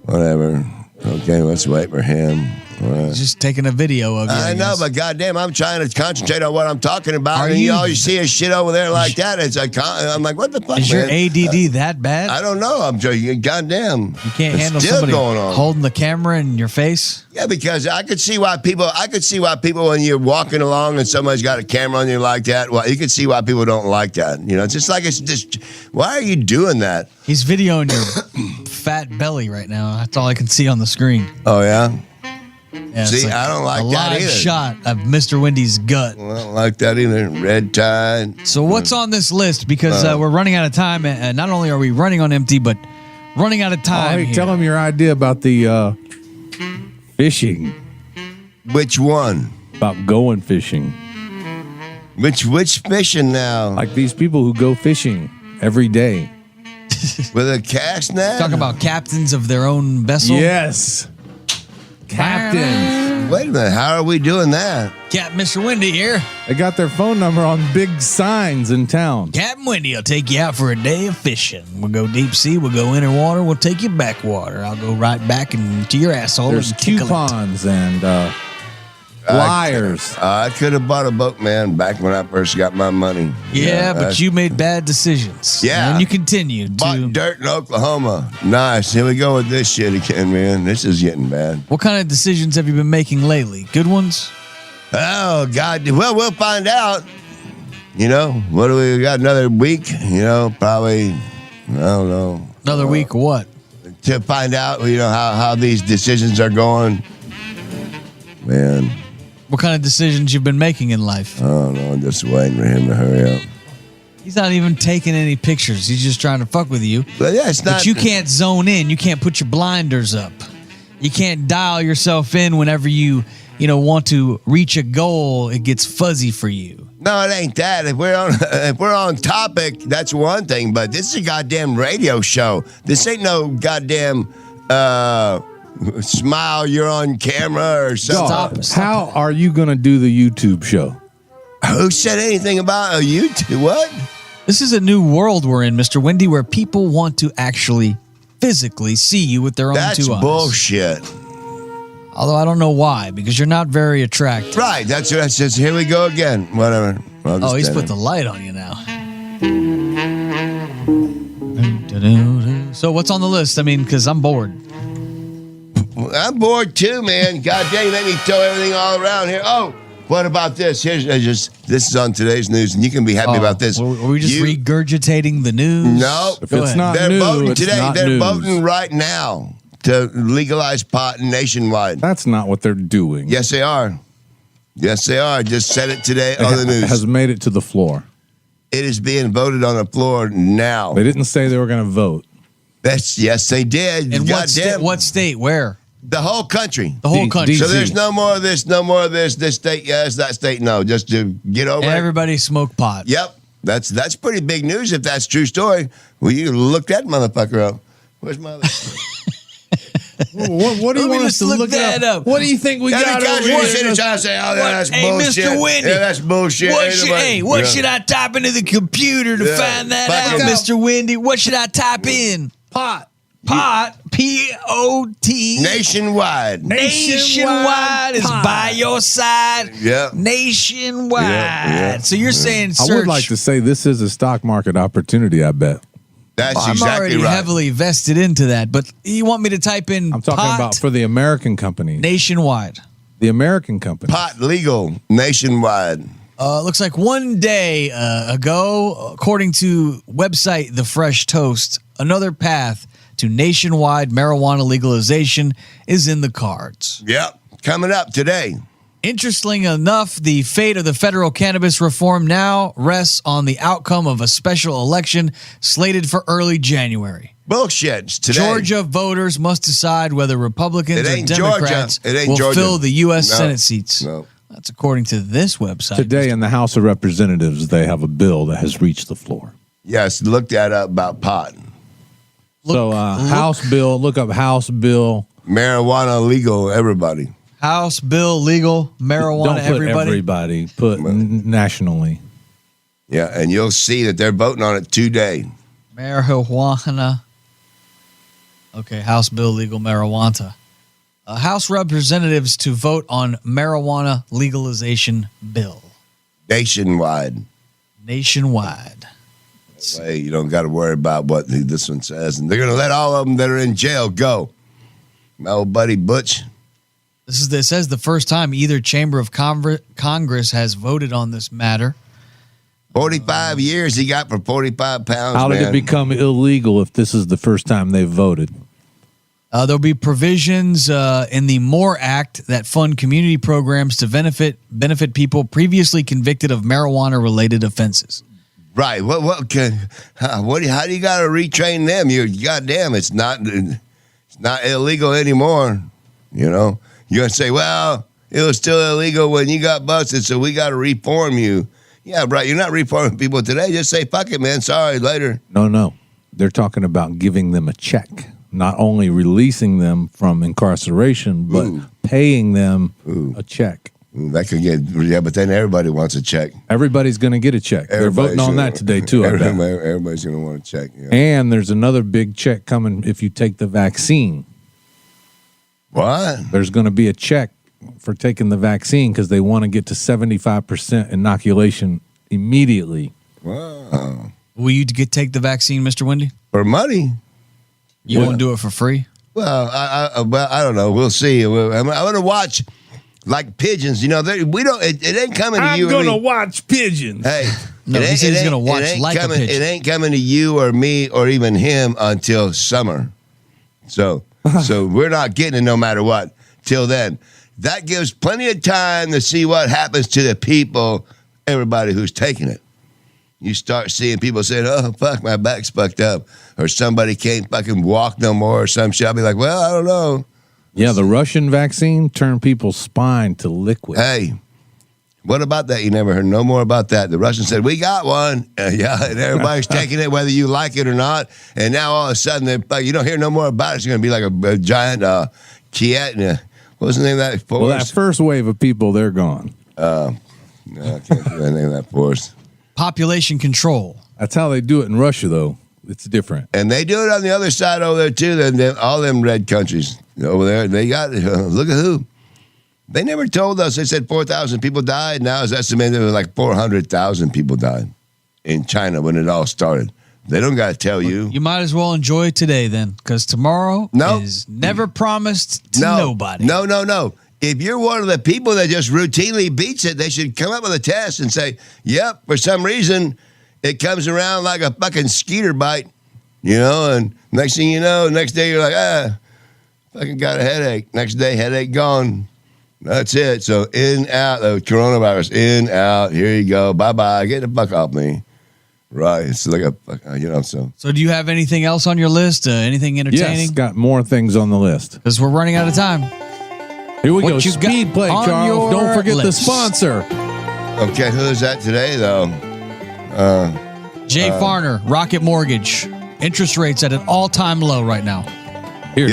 S1: whatever. Okay, let's wait for him.
S2: He's just taking a video of you.
S1: I know,
S2: guess.
S1: but goddamn, I'm trying to concentrate on what I'm talking about.
S2: Are
S1: And
S2: you-
S1: all you see is shit over there like that. It's like, I'm like, what the fuck,
S2: Is your
S1: man?
S2: ADD that bad?
S1: I don't know. I'm just, goddamn.
S2: You can't
S1: it's
S2: handle
S1: still
S2: somebody
S1: going on.
S2: holding the camera in your face?
S1: Yeah, because I could see why people when you're walking along and somebody's got a camera on you like that, well, you could see why people don't like that. You know, it's just why are you doing that?
S2: He's videoing your fat belly right now. That's all I can see on the screen.
S1: Oh yeah.
S2: Yeah, it's
S1: See, I don't like
S2: a
S1: that
S2: live
S1: either.
S2: shot of Mr. Wendy's gut.
S1: Well, I don't like that either. Red tie.
S2: So what's on this list? Because we're running out of time, and not only are we running on empty, but running out of
S3: Oh,
S2: time.
S3: hey,
S2: here.
S3: tell him your idea about the fishing,
S1: Which one?
S3: about going fishing.
S1: Which fishing now?
S3: Like these people who go fishing every day.
S1: With a cast net?
S2: Talk about captains of their own vessel.
S3: Yes. Captains.
S1: Wait a minute. How are we doing that?
S2: Captain Mr. Wendy here.
S3: They got their phone number on big signs in town.
S2: Captain Wendy will take you out for a day of fishing. We'll go deep sea. We'll go inner water. We'll take you backwater. I'll go right back into your asshole.
S3: There's
S2: and tickle it.
S3: coupons and flyers.
S1: I could have bought a boat, man, back when I first got my money.
S2: Yeah, but you made bad decisions.
S1: Yeah.
S2: And you continue to.
S1: bought dirt in Oklahoma. Nice. Here we go with this shit again, man. This is getting bad.
S2: What kind of decisions have you been making lately? Good ones?
S1: Oh, God. Well, we'll find out. You know, what do we got? Another week? You know, probably, I don't know.
S2: Another week, what?
S1: To find out, you know, how these decisions are going. Man,
S2: What kind of decisions you've been making in life?
S1: I don't know. I'm just waiting for him to hurry up.
S2: He's not even taking any pictures. He's just trying to fuck with you.
S1: But yeah, it's not.
S2: But you can't zone in. You can't put your blinders up. You can't dial yourself in whenever you want to reach a goal. It gets fuzzy for you.
S1: No, it ain't that. If we're on topic, that's one thing. But this is a goddamn radio show. This ain't no goddamn smile. You're on camera or something.
S2: Stop.
S3: How are you going to do the YouTube show?
S1: Who said anything about a YouTube? What?
S2: This is a new world we're in, Mr. Wendy, where people want to actually physically see you with their own
S1: That's
S2: two eyes.
S1: bullshit.
S2: Although I don't know why, because you're not very attractive.
S1: Right. That's what I says. Here we go again. Whatever.
S2: Oh, he's put the light on you now. So what's on the list? I mean, because I'm bored.
S1: I'm bored too, man. God damn, you make me throw everything all around here. Oh, what about this? This is on today's news, and you can be happy about this.
S2: Are we just regurgitating the news?
S1: No.
S3: If it's not
S1: They're
S3: new,
S1: voting
S3: it's
S1: today.
S3: not
S1: They're
S3: news.
S1: voting right now to legalize pot nationwide.
S3: That's not what they're doing.
S1: Yes, they are. Yes, they are. Just said it today on the
S3: It
S1: news.
S3: has made it to the floor.
S1: It is being voted on the floor now.
S3: They didn't say they were going to vote.
S1: Yes, they did.
S2: In
S1: Goddamn.
S2: what state? Where?
S1: The whole country.
S2: The whole country.
S1: So
S3: DC.
S1: there's no more of this, no more of this. This state, yes, that state, no. Just to get over it.
S2: Everybody smoke pot.
S1: Yep. That's pretty big news if that's true story. Well, you look that motherfucker up. Where's my other
S3: What do you
S2: Let me
S3: want us
S2: just
S3: to
S2: look
S3: look
S2: that up.
S3: What do you think we got
S1: because
S3: over
S1: you're
S3: here?
S1: sitting trying to say, oh, that's
S2: Hey,
S1: bullshit.
S2: Mr. Wendy.
S1: Yeah, that's bullshit.
S2: What should I type into the computer to
S1: Yeah.
S2: find that
S1: Fucking-
S2: out, Mr. Wendy? What should I type in?
S3: Pot.
S2: Pot. P-O-T.
S1: Nationwide.
S2: Nationwide is
S3: pot.
S2: by your side.
S1: Yeah.
S2: Nationwide.
S1: Yeah.
S2: So you're saying
S3: I
S2: search.
S3: would like to say this is a stock market opportunity, I bet.
S1: That's
S2: I'm
S1: exactly
S2: already
S1: right.
S2: heavily vested into that, but you want me to type in
S3: I'm talking
S2: pot
S3: about for the American company.
S2: nationwide?
S3: The American company.
S1: Pot legal nationwide.
S2: Looks like one day ago, according to website The Fresh Toast, another path to nationwide marijuana legalization is in the cards.
S1: Yep. Coming up today.
S2: Interestingly enough, the fate of the federal cannabis reform now rests on the outcome of a special election slated for early January.
S1: Bullshit. It's today.
S2: Georgia voters must decide whether Republicans
S1: It
S2: or
S1: ain't
S2: Democrats
S1: Georgia. It ain't
S2: will
S1: Georgia.
S2: fill the U.S.
S1: No.
S2: Senate seats.
S1: No.
S2: That's according to this website.
S3: Today in the House of Representatives, they have a bill that has reached the floor.
S1: Yes, look that up about pot.
S3: Look up House bill.
S1: Marijuana legal, everybody.
S2: House bill legal marijuana.
S3: Don't put
S2: everybody.
S3: Put nationally.
S1: Yeah, and you'll see that they're voting on it today.
S2: Marijuana. Okay, House bill legal marijuana. House representatives to vote on marijuana legalization bill
S1: Nationwide. Hey, you don't got to worry about what this one says. And they're going to let all of them that are in jail go. My old buddy Butch.
S2: It says the first time either chamber of Congress has voted on this matter.
S1: 45 years he got for 45 pounds,
S3: How did
S1: man.
S3: it become illegal if this is the first time they've voted?
S2: There'll be provisions in the MORE Act that fund community programs to benefit people previously convicted of marijuana-related offenses.
S1: Right. How do you got to retrain them? Goddamn, it's not illegal anymore. You know, you're going to say, well, it was still illegal when you got busted, so we got to reform you. Yeah, right. You're not reforming people today. Just say, fuck it, man. Sorry, later.
S3: No. They're talking about giving them a check, not only releasing them from incarceration, but paying them a check.
S1: That could get, but then everybody wants a check.
S3: Everybody's going to get a check. They're voting on that today, too. I bet.
S1: Everybody's going to want a check. Yeah.
S3: And there's another big check coming if you take the vaccine.
S1: What?
S3: There's going to be a check for taking the vaccine because they want to get to 75% inoculation immediately.
S1: Wow.
S2: Will you take the vaccine, Mr. Wendy?
S1: For money?
S2: You won't do it for free?
S1: Well, I don't know. We'll see. I'm going to watch like pigeons. You know, we don't. It ain't coming to you.
S3: I'm going to watch pigeons.
S1: Hey.
S2: No, he said he's going to watch like a pigeon.
S1: It ain't coming to you or me or even him until summer. So we're not getting it no matter what till then. That gives plenty of time to see what happens to the people, everybody who's taking it. You start seeing people saying, oh, fuck, my back's fucked up. Or somebody can't fucking walk no more or some shit. I'll be like, well, I don't know.
S3: Yeah, the Russian vaccine turned people's spine to liquid.
S1: Hey, what about that? You never heard no more about that. The Russians said, we got one. Yeah, and everybody's taking it, whether you like it or not. And now all of a sudden, you don't hear no more about it. It's going to be like a giant Kiat. What was the name of that force?
S3: Well, that first wave of people, they're gone.
S1: No, I can't do the name of that force.
S2: Population control.
S3: That's how they do it in Russia, though. It's different.
S1: And they do it on the other side over there, too. All them red countries over there, they got, look at who. They never told us. They said 4,000 people died. Now it's estimated like 400,000 people died in China when it all started. They don't got to tell you.
S2: You might as well enjoy today then, because tomorrow is never promised to nobody.
S1: No. If you're one of the people that just routinely beats it, they should come up with a test and say, yep, for some reason, it comes around like a fucking skeeter bite, and next thing you know, next day you're like, fucking got a headache. Next day, headache gone. That's it. So in, out, the coronavirus, in, out, here you go. Bye-bye. Get the fuck off me. Right. It's like so.
S2: So do you have anything else on your list? Anything entertaining?
S3: Yes, got more things on the list.
S2: Because we're running out of time.
S3: Here we
S2: What
S3: go.
S2: you
S3: Speed
S2: got
S3: play,
S2: on
S3: Charles.
S2: your
S3: Don't forget the
S2: list?
S3: sponsor.
S1: Okay, who is that today, though?
S2: Jay Farner, Rocket Mortgage. Interest rates at an all-time low right now.
S3: Here.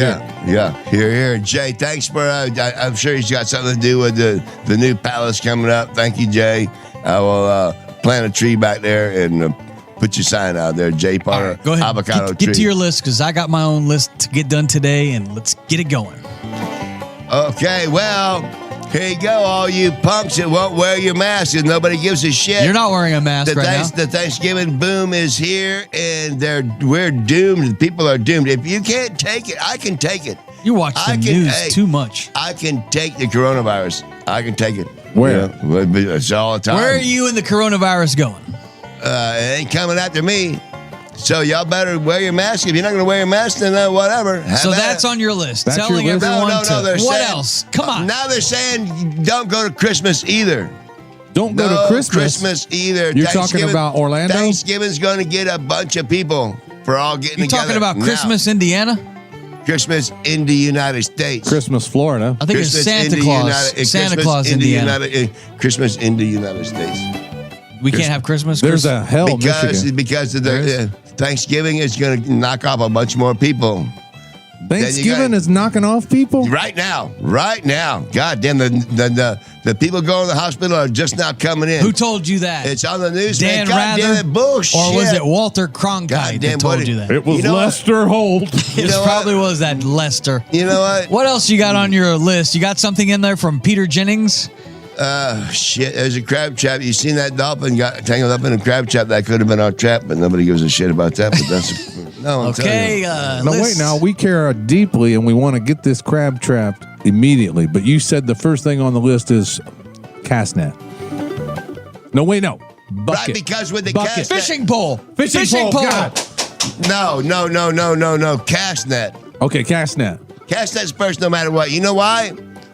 S1: Here. Jay, thanks for, I'm sure he's got something to do with the new palace coming up. Thank you, Jay. I will plant a tree back there and put your sign out there, Jay Farner.
S2: All right, go ahead.
S1: Avocado
S2: Get
S1: tree.
S2: to your list, because I got my own list to get done today, and let's get it going.
S1: Okay, well, here you go, all you punks that won't wear your mask and nobody gives a shit.
S2: You're not wearing a mask right now.
S1: The Thanksgiving boom is here, and we're doomed. People are doomed. If you can't take it, I can take it.
S2: You watch the news too much.
S1: I can take the coronavirus. I can take it.
S3: Where?
S1: It's all the time.
S2: Where are you and the coronavirus going?
S1: It ain't coming after me. So y'all better wear your mask. If you're not going to wear your mask, then whatever.
S2: So that's on your list.
S3: That's
S2: Telling
S3: your list?
S2: everyone
S1: No, they're
S2: to. What
S1: saying-
S2: else? Come on.
S1: Now they're saying don't go to Christmas either.
S3: Don't go
S1: No
S3: to Christmas.
S1: either.
S3: You're talking about Orlando?
S1: Thanksgiving's going to get a bunch of people for all getting
S2: You're
S1: together.
S2: talking about
S1: now.
S2: Christmas, Indiana?
S1: Christmas in the United States.
S3: Christmas, Florida.
S2: I think it's Santa Claus. Santa Claus, Indiana.
S1: Christmas in the United States.
S2: We can't have Christmas.
S3: There's
S2: Chris?
S3: a hell, Michigan.
S1: Because of
S2: There
S1: the Thanksgiving is going to knock off a bunch more people.
S3: Thanksgiving is knocking off people?
S1: Right now. God damn, the people going to the hospital are just now coming in.
S2: Who told you that?
S1: It's on the news,
S2: Dan
S1: man. God
S2: Rather?
S1: damn it, bullshit.
S2: Or was it Walter Cronkite
S1: Goddamn,
S2: that told
S1: buddy.
S2: you that?
S3: It was
S1: You know what?
S3: Lester Holt.
S2: It
S1: know
S2: probably was that Lester.
S1: You know what?
S2: What else you got on your list? You got something in there from Peter Jennings?
S1: Shit, there's a crab trap. You seen that dolphin got tangled up in a crab trap? That could have been our trap, but nobody gives a shit about that. But that's no. I'm
S2: Okay.
S1: telling you.
S3: No, wait, now we care deeply and we want to get this crab trapped immediately. But you said the first thing on the list is cast net. No, wait, no.
S1: Right,
S3: Bucket.
S1: because with the
S3: Bucket.
S1: cast net,
S2: Fishing pole.
S3: Fishing pole. God.
S1: no, cast net.
S3: Okay, cast net.
S1: Cast net's first, no matter what. You know why?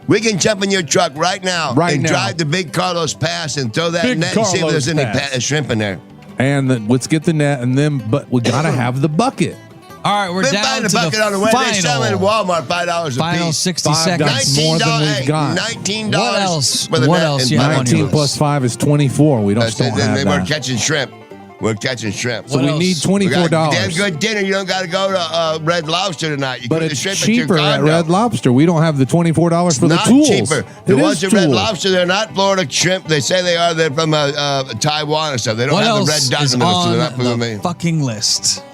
S1: We can jump in your truck right now and drive to Big Carlos Pass and throw that
S3: Big
S1: net and see if there's any
S3: Carlos Pass.
S1: shrimp in there.
S3: And let's get the net, and then, but we got to have the bucket.
S2: All right, we're
S1: Been
S2: down
S1: buying
S2: to
S1: a bucket on the
S2: the
S1: way. They sell them at
S2: final.
S1: Walmart $5 a
S2: Final
S1: piece.
S2: 60
S3: $5.
S2: seconds.
S3: More than we've got.
S1: $19.
S2: What else?
S1: for the
S2: What
S1: net
S2: else
S1: and
S2: you have on
S1: bucket.
S2: your
S3: 19
S2: list?
S3: plus 5 is 24. We don't
S1: That's
S3: still
S1: it.
S3: have
S1: We're
S3: that.
S1: catching shrimp. We're catching shrimp.
S3: So
S2: What
S3: we
S2: else?
S3: need
S1: We got
S3: $24.
S1: a damn good dinner. You don't got to go to Red Lobster tonight. You
S3: But
S1: cook the
S3: it's
S1: shrimp
S3: cheaper
S1: at
S3: at
S1: your condo.
S3: Red Lobster. We don't have the $24 for the
S1: Not
S3: tools.
S1: cheaper. The
S3: It
S1: ones
S3: is
S1: at Red
S3: tools.
S1: Lobster, they're not Florida shrimp. They say they are. They're from Taiwan or something. They don't
S2: What
S1: have the
S2: else
S1: red dot
S2: is
S1: in the middle, so
S2: on
S1: they're not fooling
S2: the
S1: me.
S2: fucking list?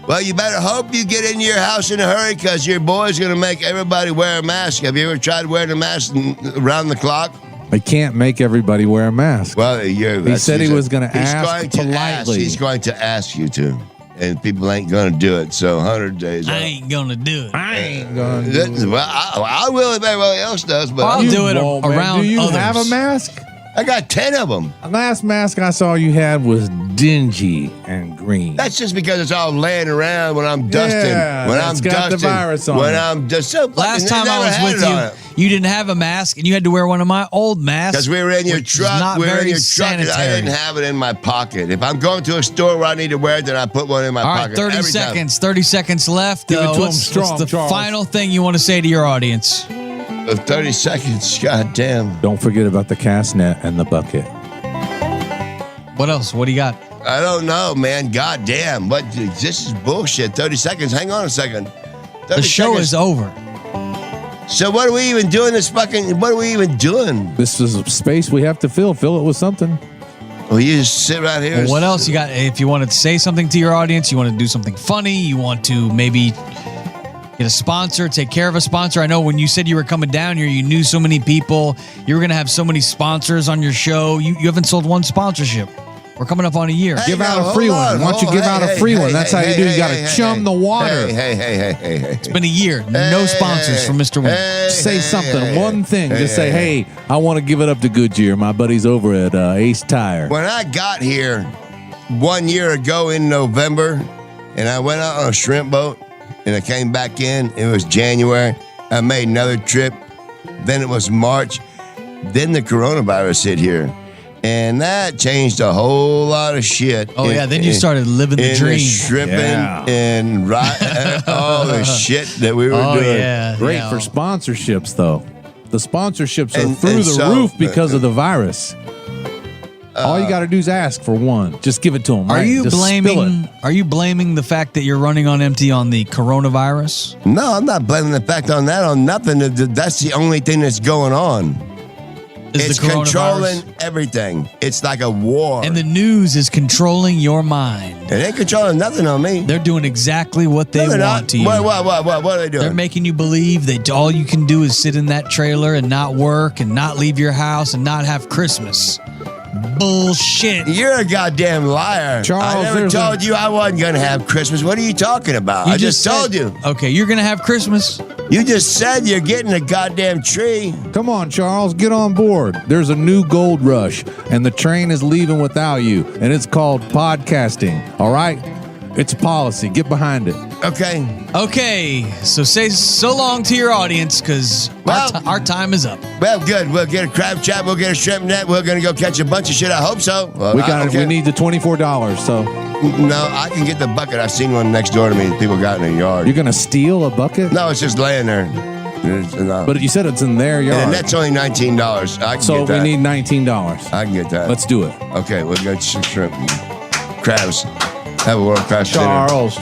S1: Well, you better hope you get into your house in a hurry because your boy's going to make everybody wear a mask. Have you ever tried wearing a mask around the clock?
S3: They can't make everybody wear a mask.
S1: Well,
S3: He said he was gonna
S1: he's
S3: ask
S1: going to
S3: politely.
S1: He's going to ask you to. And people ain't going to do it. So 100 days
S2: I
S1: out.
S2: ain't gonna do it.
S3: I ain't gonna do it.
S1: Well, I will if everybody else does, but
S2: I'll
S3: You
S2: do it
S3: won't, man.
S2: around
S3: Do you
S2: others.
S3: have a mask?
S1: I got 10 of them.
S3: The last mask I saw you had was dingy and green.
S1: That's just because it's all laying around when I'm dusting.
S3: Yeah,
S1: when
S3: it's
S1: I'm
S3: got the
S1: dusting.
S3: virus on
S1: when
S3: it.
S1: I'm just so
S2: Last time I was with you didn't have a mask and you had to wear one of my old masks.
S1: because we were in your
S2: which is
S1: truck.
S2: not
S1: We were in
S2: very
S1: your truck, and I
S2: sanitary.
S1: didn't have it in my pocket. If I'm going to a store where I need to wear it, then I put one in my
S2: All right,
S1: pocket.
S2: 30
S1: every time.
S2: seconds. 30 seconds left.
S3: Give it to 'em
S2: what's
S3: strong,
S2: the
S3: Charles.
S2: final thing you want to say to your audience?
S1: 30 seconds. God damn.
S3: Don't forget about the cast net and the bucket.
S2: What else? What do you got?
S1: I don't know, man. God damn. What? This is bullshit. 30 seconds. Hang on a second. 30
S2: The show
S1: seconds.
S2: is over.
S1: So what are we even doing this fucking, what are we even doing?
S3: This is a space we have to fill. Fill it with something.
S1: Well, you just sit right here.
S2: Well, what else you got? If you want to say something to your audience, you want to do something funny, you want to maybe get a sponsor, take care of a sponsor. I know when you said you were coming down here, you knew so many people. You were going to have so many sponsors on your show. You haven't sold one sponsorship. We're coming up on a year.
S1: Hey,
S3: Give
S1: now,
S3: out a
S1: hold
S3: free
S1: on.
S3: one. Why don't you
S1: Oh,
S3: give out a free one? That's how you do. You got to
S1: hey,
S3: chum
S1: hey,
S3: the water.
S1: Hey.
S2: It's been a year. No sponsors from Mr. Wynn.
S3: Say something. One thing.
S1: hey,
S3: Just say, hey, I want to give it up to Goodyear. My buddy's over at Ace Tire.
S1: When I got here 1 year ago in November, and I went out on a shrimp boat, and I came back in, it was January. I made another trip. Then it was March. Then the coronavirus hit here. And that changed a whole lot of shit.
S2: Oh, yeah. Then you started living the
S1: in
S2: dream.
S1: shrimping
S3: Yeah.
S1: and all the shit that we were
S2: Oh,
S1: doing.
S2: yeah.
S3: Great
S2: yeah.
S3: for sponsorships, though. The sponsorships are
S1: And-
S3: through
S1: and
S3: the
S1: so-
S3: roof because of the virus. All you got to do is ask for one. Just give it to them.
S2: Are
S3: right?
S2: you
S3: Just spill it.
S2: blaming? Are you blaming the fact that you're running on empty on the coronavirus?
S1: No, I'm not blaming the fact on that, on nothing. That's the only thing that's going on.
S2: Is
S1: It's
S2: the coronavirus?
S1: controlling everything. It's like a war.
S2: And the news is controlling your mind.
S1: It ain't controlling nothing on me.
S2: They're doing exactly what they
S1: No, they're
S2: want
S1: not.
S2: to you.
S1: What are they doing?
S2: They're making you believe that all you can do is sit in that trailer and not work and not leave your house and not have Christmas. Bullshit.
S1: You're a goddamn liar.
S3: Charles,
S1: I never
S3: there's
S1: told you I wasn't going to have Christmas. What are you talking about? I just told
S2: said-
S1: you.
S2: Okay, you're going to have Christmas.
S1: You just said you're getting a goddamn tree.
S3: Come on, Charles, get on board. There's a new gold rush, and the train is leaving without you, and it's called podcasting. All right? It's a policy. Get behind it.
S1: Okay.
S2: Okay, so say so long to your audience because our time is up.
S1: Well, good. We'll get a crab trap. We'll get a shrimp net. We're going to go catch a bunch of shit. I hope so. Well,
S3: We need the $24. So
S1: No, I can get the bucket. I've seen one next door to me. People got in their yard.
S3: you're gonna steal a bucket?
S1: No, it's just laying there.
S3: But you said it's in their yard.
S1: And the net's only $19. I can
S3: So
S1: get that.
S3: we need $19.
S1: I can get that.
S3: Let's do it.
S1: Okay, we'll go some shrimp and crabs. Have a world-class dinner.
S3: Charles.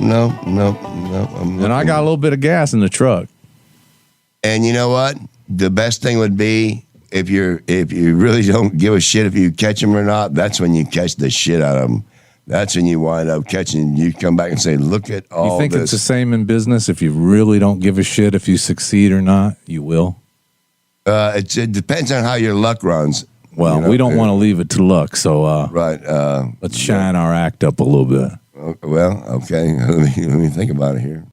S1: No,
S3: And I got a little bit of gas in the truck.
S1: And you know what? The best thing would be if you really don't give a shit if you catch them or not. That's when you catch the shit out of them. That's when you wind up catching. You come back and say, "Look at all
S3: You think
S1: this."
S3: it's the same in business? If you really don't give a shit if you succeed or not, you will.
S1: It depends on how your luck runs.
S3: Well,
S1: You know,
S3: we don't want to leave it to luck, so
S1: Right.
S3: let's shine our act up a little bit.
S1: Well, okay. Let me think about it here.